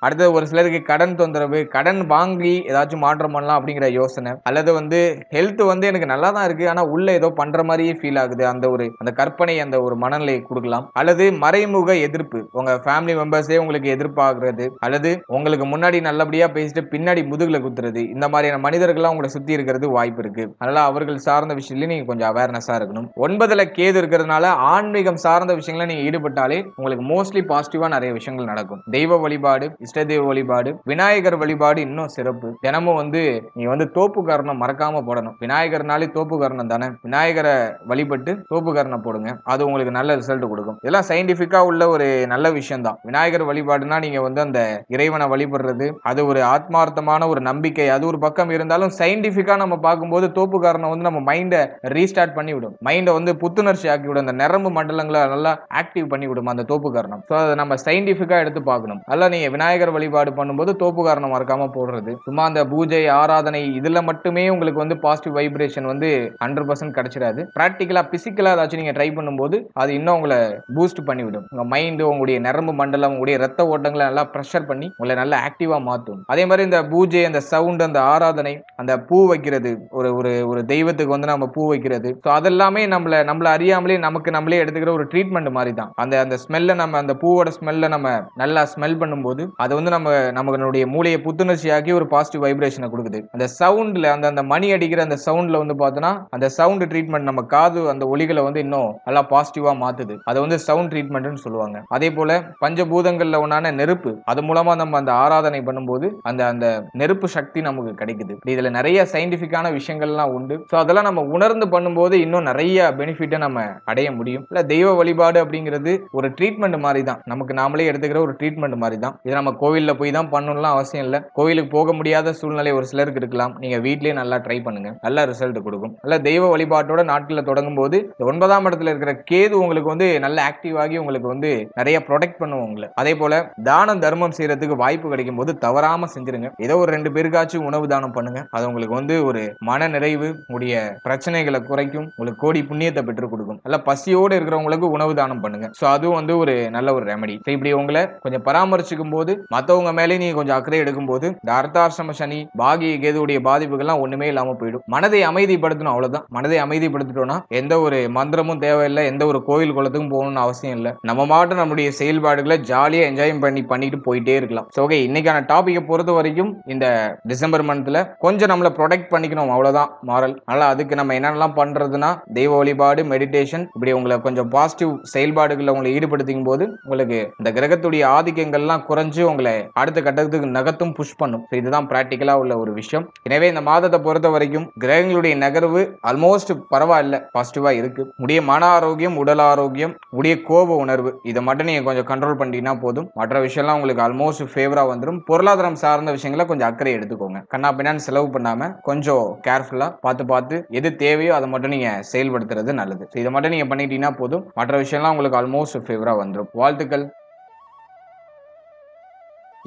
அடுத்தது ஒரு சிலருக்கு கடன் தொந்தரவு, கடன் வாங்கி ஏதாச்சும் மாற்றம் பண்ணலாம் அப்படிங்கிற யோசனை, அல்லது வந்து ஹெல்த் வந்து எனக்கு நல்லா தான் இருக்கு ஆனா உள்ள ஏதோ பண்ற மாதிரியே ஃபீல் ஆகுது, அந்த கற்பனை அந்த ஒரு மனநிலையை கொடுக்கலாம். அல்லது மறைமுக எதிர்ப்பு, உங்க ஃபேமிலி மெம்பர்ஸே உங்களுக்கு எதிர்ப்பாகிறது, அல்லது உங்களுக்கு முன்னாடி நல்லபடியா பேசிட்டு பின்னாடி முதுகுல குத்துறது, இந்த மாதிரியான மனிதர்கள்லாம் உங்களை சுத்தி இருக்கிறது வாய்ப்பு இருக்கு. அதனால அவர்கள் சார்ந்த விஷயத்துல நீங்க கொஞ்சம் அவேர்னஸா இருக்கணும். 9ல கேது இருக்கிறதுனால ஆன்மீகம் சார்ந்த விஷயங்களை நீங்க ஈடுபட்டாலே உங்களுக்கு மோஸ்ட்லி பாசிட்டிவா நிறைய விஷயங்கள் நடக்கும். தெய்வ வழிபாடு, இஷ்டதெய்வ வழிபாடு, விநாயகர் வழிபாடு இன்னும் சிறப்பு. தினமும் வந்து நீங்க வந்து தோப்பு கரணம் மறக்காம போடணும். விநாயகர்னாலே தோப்பு கரணம் தானே, விநாயகரை வழிபட்டு தோப்பு கரணம் போடுங்க, அது உங்களுக்கு நல்ல ரிசல்ட் கொடுக்கும். இதெல்லாம் சயின்டிபிக்கா உள்ள ஒரு நல்ல விஷயம் தான். விநாயகர் வழிபாடுனா நீங்க வந்து அந்த இறைவனை வழிபடுறது, அது ஒரு ஆத்மார்த்தமான ஒரு நம்பிக்கை, அது ஒரு பக்கம் இருந்தாலும் சயின்டிபிக்கா நம்ம பார்க்கும்போது தோப்பு கரணம் வந்து நம்ம மைண்டை ரீஸ்டார்ட் பண்ணி விடும், மைண்டை வந்து புத்துணர்ச்சி ஆக்கி விடும், அந்த நரம்பு மண்டலங்களை நல்லா ஆக்டிவ் பண்ணி விடும் அந்த தோப்பு கரணம். ஸோ அதை நம்ம சயின்டிபிக்கா எடுத்து பார்க்கணும். அதெல்லாம் நீங்க விநாயகர் விநாயகர் வழிபாடு பண்ணும்போது தோப்புக்காரணம் மறக்காம போடுறது. சும்மா அந்த பூஜை ஆராதனை இதுல மட்டுமே உங்களுக்கு வந்து பாசிட்டிவ் வைப்ரேஷன் வந்து 100% கிடைச்சிடாது. பிராக்டிகலா பிசிக்கலா ஏதாச்சும் நீங்க ட்ரை பண்ணும்போது அது இன்னும் உங்களை பூஸ்ட் பண்ணிவிடும். உங்க மைண்ட், உங்களுடைய நரம்பு மண்டலம், உங்களுடைய ரத்த ஓட்டங்களை நல்லா ப்ரெஷர் பண்ணி உங்களை நல்லா ஆக்டிவா மாற்றும். அதே மாதிரி இந்த பூஜை, அந்த சவுண்ட், அந்த ஆராதனை, அந்த பூ வைக்கிறது, ஒரு ஒரு ஒரு தெய்வத்துக்கு வந்து நம்ம பூ வைக்கிறது, அதெல்லாமே நம்மள அறியாமலே நமக்கு நம்மளே எடுத்துக்கிற ஒரு ட்ரீட்மெண்ட் மாதிரி தான். அந்த அந்த ஸ்மெல்ல நம்ம அந்த பூவோட ஸ்மெல்ல நம்ம நல்லா ஸ்மெல் பண்ணும்போது அது வந்து நம்மளுடைய மூளையை புத்துணர்ச்சியாக்கி ஒரு பாசிட்டிவ் வைப்ரேஷனை கொடுக்குது. அந்த சவுண்ட்ல அந்த மணி அடிக்கிற அந்த சவுண்ட்ல வந்து பார்த்தோன்னா அந்த சவுண்ட் ட்ரீட்மெண்ட் நம்ம காது அந்த ஒலிகளை வந்து இன்னும் நல்லா பாசிட்டிவா மாத்துது. அது வந்து சவுண்ட் ட்ரீட்மெண்ட்னு சொல்லுவாங்க. அதே போல பஞ்சபூதங்கள்ல ஒன்னான நெருப்பு, அது மூலமா நம்ம அந்த ஆராதனை பண்ணும்போது அந்த அந்த நெருப்பு சக்தி நமக்கு கிடைக்குது. இதுல நிறைய சயின்டிபிக்கான விஷயங்கள்லாம் உண்டு. ஸோ அதெல்லாம் நம்ம உணர்ந்து பண்ணும்போது இன்னும் நிறைய பெனிஃபிட்டை நம்ம அடைய முடியும். இல்ல தெய்வ வழிபாடு அப்படிங்கிறது ஒரு ட்ரீட்மெண்ட் மாதிரி தான். நமக்கு நாமளே எடுத்துக்கிற ஒரு ட்ரீட்மெண்ட் மாதிரி தான். இது நம்ம கோவில்ல போய் தான் பண்ணணும்லாம் அவசியம் இல்லை. கோவிலுக்கு போக முடியாத சூழ்நிலை ஒரு சிலருக்கு இருக்கலாம். நீங்க வீட்லயே நல்லா ட்ரை பண்ணுங்க, நல்ல ரிசல்ட் கொடுக்கும். நல்ல தெய்வ வழிபாட்டோட நாட்களில் தொடங்கும் போது 9ஆம் இடத்துல இருக்கிற கேது உங்களுக்கு வந்து நல்ல ஆக்டிவ் ஆகி உங்களுக்கு வந்து நிறைய ப்ரொடெக்ட் பண்ணுவோம் உங்களை. அதே போல தானம் தர்மம் செய்யறதுக்கு வாய்ப்பு கிடைக்கும் போது தவறாம செஞ்சிருங்க. ஏதோ ஒரு 2 பேருக்காச்சும் உணவு தானம் பண்ணுங்க. அது உங்களுக்கு வந்து ஒரு மன நிறைவு, உங்களுடைய பிரச்சனைகளை குறைக்கும், உங்களுக்கு கோடி புண்ணியத்தை பெற்று கொடுக்கும். நல்ல பசியோடு இருக்கிறவங்களுக்கு உணவு தானம் பண்ணுங்க. ஸோ அதுவும் வந்து ஒரு நல்ல ஒரு ரெமடி. இப்படி உங்களை கொஞ்சம் பராமரிச்சுக்கும் போது மற்றவங்க மேலே நீங்க கொஞ்சம் அக்கறை எடுக்கும் போது இந்த அர்த்தாசிரம சனி, பாகிய கேதுடைய பாதிப்புகள்லாம் ஒண்ணுமே இல்லாம போயிடும். மனதை அமைதிப்படுத்தணும், அவ்வளவுதான். மனதை அமைதிப்படுத்திட்டோம்னா எந்த ஒரு மந்திரமும் தேவையில்லை, எந்த ஒரு கோயில் குளத்துக்கும் போகணும்னு அவசியம் இல்லை. நம்ம மாட்டும் நம்முடைய செயல்பாடுகளை ஜாலியா என்ஜாய் பண்ணிட்டு போயிட்டே இருக்கலாம். ஓகே, இன்னைக்கான டாபிக்கை பொறுத்த வரைக்கும் இந்த டிசம்பர் மந்த்ல கொஞ்சம் நம்மளை ப்ரொடெக்ட் பண்ணிக்கணும், அவ்வளவுதான் மாரல். அதனால அதுக்கு நம்ம என்னென்னலாம் பண்றதுன்னா தெய்வ வழிபாடு, மெடிடேஷன், இப்படி உங்களை கொஞ்சம் பாசிட்டிவ் செயல்பாடுகளை உங்களை ஈடுபடுத்திக்கும் போது உங்களுக்கு இந்த கிரகத்துடைய ஆதிக்கங்கள்லாம் குறைஞ்சு உங்களை அடுத்த கட்டத்துக்கு நகர்த்தும், புஷ் பண்ணும். இதுதான் பிராக்டிக்கலா உள்ள ஒரு விஷயம். எனவே இந்த மாதத்தை பொறுத்த வரைக்கும் கிரகங்களுடைய நகர்வு ஆல்மோஸ்ட் பரவாயில்ல, பாசிட்டிவா இருக்கு. உடைய மன ஆரோக்கியம், உடல் ஆரோக்கியம், உடைய கோப உணர்வு, இதை மட்டும் நீங்க கொஞ்சம் கண்ட்ரோல் பண்ணிட்டீங்கன்னா போதும். மற்ற விஷயம்லாம் உங்களுக்கு ஆல்மோஸ்ட் ஃபேவரா வந்துடும். பொருளாதாரம் சார்ந்த விஷயங்களை கொஞ்சம் அக்கறை எடுத்துக்கோங்க. கண்ணா பின்னான்னு செலவு பண்ணாம கொஞ்சம் கேர்ஃபுல்லா பார்த்து எது தேவையோ அதை மட்டும் நீங்க செயல்படுத்துறது நல்லது. இதை மட்டும் நீங்க பண்ணிட்டீங்கன்னா போதும். மற்ற விஷயம்லாம் உங்களுக்கு ஆல்மோஸ்ட் ஃபேவரா வந்துடும். வாழ்த்துக்கள்.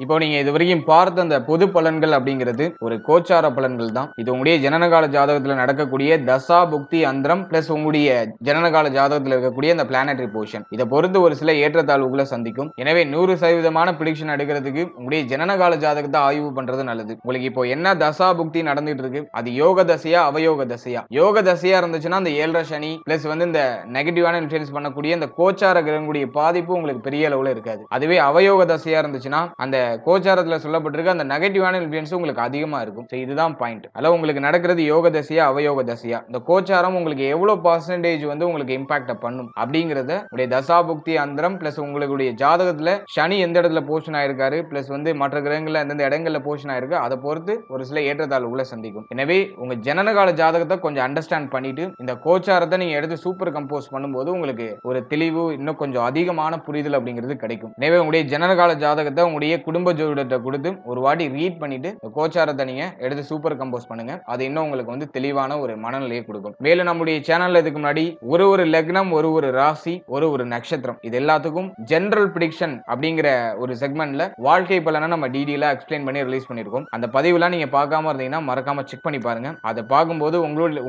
இப்போ நீங்க இது வரைக்கும் பார்த்த அந்த பொது பலன்கள் அப்படிங்கிறது ஒரு கோச்சார பலன்கள் தான். இது உங்களுடைய ஜனனகால ஜாதகத்துல நடக்கக்கூடிய தசா புக்தி அந்தரம் பிளஸ் உங்களுடைய ஜனனகால ஜாதகத்துல இருக்கக்கூடிய அந்த பிளானட்டரி பொசிஷன், இதை பொறுத்து ஒரு சில ஏற்றத்தாழ்வுகளை சந்திக்கும். எனவே 100% பிரிடிக்ஷன் எடுக்கிறதுக்கு உங்களுடைய ஜனனகால ஜாதகத்தை ஆய்வு பண்றது நல்லது. உங்களுக்கு இப்போ என்ன தசா புக்தி நடந்துட்டு இருக்கு, அது யோக தசையா அவயோக தசையா? யோக தசையா இருந்துச்சுன்னா அந்த 7.5 சனி பிளஸ் வந்து இந்த நெகட்டிவான இன்ஃபுளுன்ஸ் பண்ணக்கூடிய இந்த கோச்சார கிரகங்களுடைய பாதிப்பு உங்களுக்கு பெரிய அளவுல இருக்காது. அதுவே அவயோக தசையா இருந்துச்சுன்னா அந்த கோச்சாரத்துல சொல்லப்பட்டிருக்க அந்த நெகட்டிவான இன்ஃப்ளூயன்ஸ் உங்களுக்கு அதிகமா இருக்கும். இதுதான் பாயிண்ட். அல்ல உங்களுக்கு நடக்கிறது யோக தசையா அவயோக தசையா, இந்த கோச்சாரம் உங்களுக்கு எவ்வளவு பர்சன்டேஜ் வந்து உங்களுக்கு இம்பாக்ட் பண்ணும் அப்படிங்கறத உடைய தசாபுக்தி அந்தரம் பிளஸ் உங்களுடைய ஜாதகத்துல சனி எந்த இடத்துல போஷன் ஆயிருக்காரு பிளஸ் வந்து மற்ற கிரகங்கள்ல எந்தெந்த இடங்கள்ல போஷன் ஆயிருக்கு அதை பொறுத்து ஒரு சில ஏற்றத்தாழ்வுகளை சந்திக்கும். எனவே உங்க ஜனனகால ஜாதகத்தை கொஞ்சம் அண்டர்ஸ்டாண்ட் பண்ணிட்டு இந்த கோச்சாரத்தை நீங்க எடுத்து சூப்பர் கம்போஸ் பண்ணும்போது உங்களுக்கு ஒரு தெளிவு, இன்னும் கொஞ்சம் அதிகமான புரிதல் அப்படிங்கிறது கிடைக்கும். எனவே உங்களுடைய ஜனனகால ஜாதகத்தை உங்களுடைய குடும்ப ஜோதிடத்தை கொடுத்து ஒரு வாட்டி ரீட் பண்ணிட்டு கோச்சாரத்தை நீங்க எடுத்து சூப்பர் கம்போஸ் பண்ணுங்க. அது இன்னும் உங்களுக்கு வந்து தெளிவான ஒரு மனநிலையை கொடுக்கும். மேலும் நம்முடைய சேனல்ல இதுக்கு முன்னாடி ஒரு லக்னம், ஒரு ராசி, ஒரு நட்சத்திரம், இது எல்லாத்துக்கும் ஜெனரல் பிரிடிக்ஷன் அப்படிங்கிற ஒரு செக்மெண்ட்ல வாழ்க்கை பலனை நம்ம டீடைலா எக்ஸ்பிளைன் பண்ணி ரிலீஸ் பண்ணிருக்கோம். அந்த பதிவுலாம் நீங்க பார்க்காம இருந்தீங்கன்னா மறக்காம செக் பண்ணி பாருங்க. அதை பார்க்கும்போது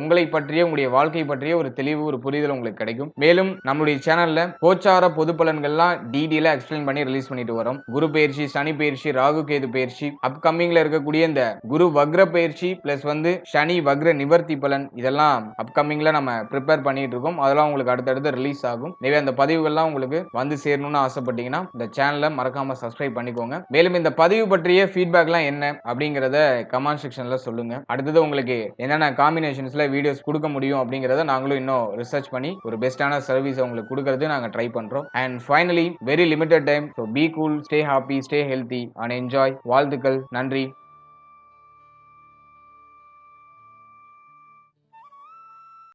உங்களை பற்றிய, உங்களுடைய வாழ்க்கை பற்றிய ஒரு தெளிவு, ஒரு புரிதல் உங்களுக்கு கிடைக்கும். மேலும் நம்முடைய சேனல்ல கோச்சார பொது பலன்கள்லாம் டீடைலா எக்ஸ்பிளைன் பண்ணி ரிலீஸ் பண்ணிட்டு வரோம். குரு பயிற்சி, சனி பயிற்சி, ராகு கேது பயிற்சி, அப்கமிங்ல இருக்கக்கூடிய இந்த குரு வக்ர பயிற்சி பிளஸ் வந்து சனி வக்ர நிவர்த்தி பலன், இதெல்லாம் அப்கமிங்ல நம்ம ப்ரிப்பேர் பண்ணிட்டு இருக்கோம். அதெல்லாம் உங்களுக்கு அடுத்தடுத்து ரிலீஸ் ஆகும். எனவே அந்த பதிவுகள்லாம் உங்களுக்கு வந்து சேரணும்னு ஆசைப்பட்டீங்கன்னா இந்த சேனலை மறக்காம சப்ஸ்கிரைப் பண்ணிக்கோங்க. மேலும் இந்த பதிவு பற்றிய ஃபீட்பேக்லாம் என்ன அப்படிங்கறத கமெண்ட் செக்ஷன்ல சொல்லுங்க. அடுத்தது உங்களுக்கு என்னென்ன காம்பினேஷன்ஸ்ல வீடியோஸ் கொடுக்க முடியும் அப்படிங்கறத நாங்களும் இன்னும் ரிசர்ச் பண்ணி ஒரு பெஸ்டான சர்வீஸ் உங்களுக்கு கொடுக்கறது நாங்க ட்ரை பண்றோம். And finally very limited time, so be cool, stay happy, stay healthy and enjoy. வாழ்த்துக்கள். நன்றி.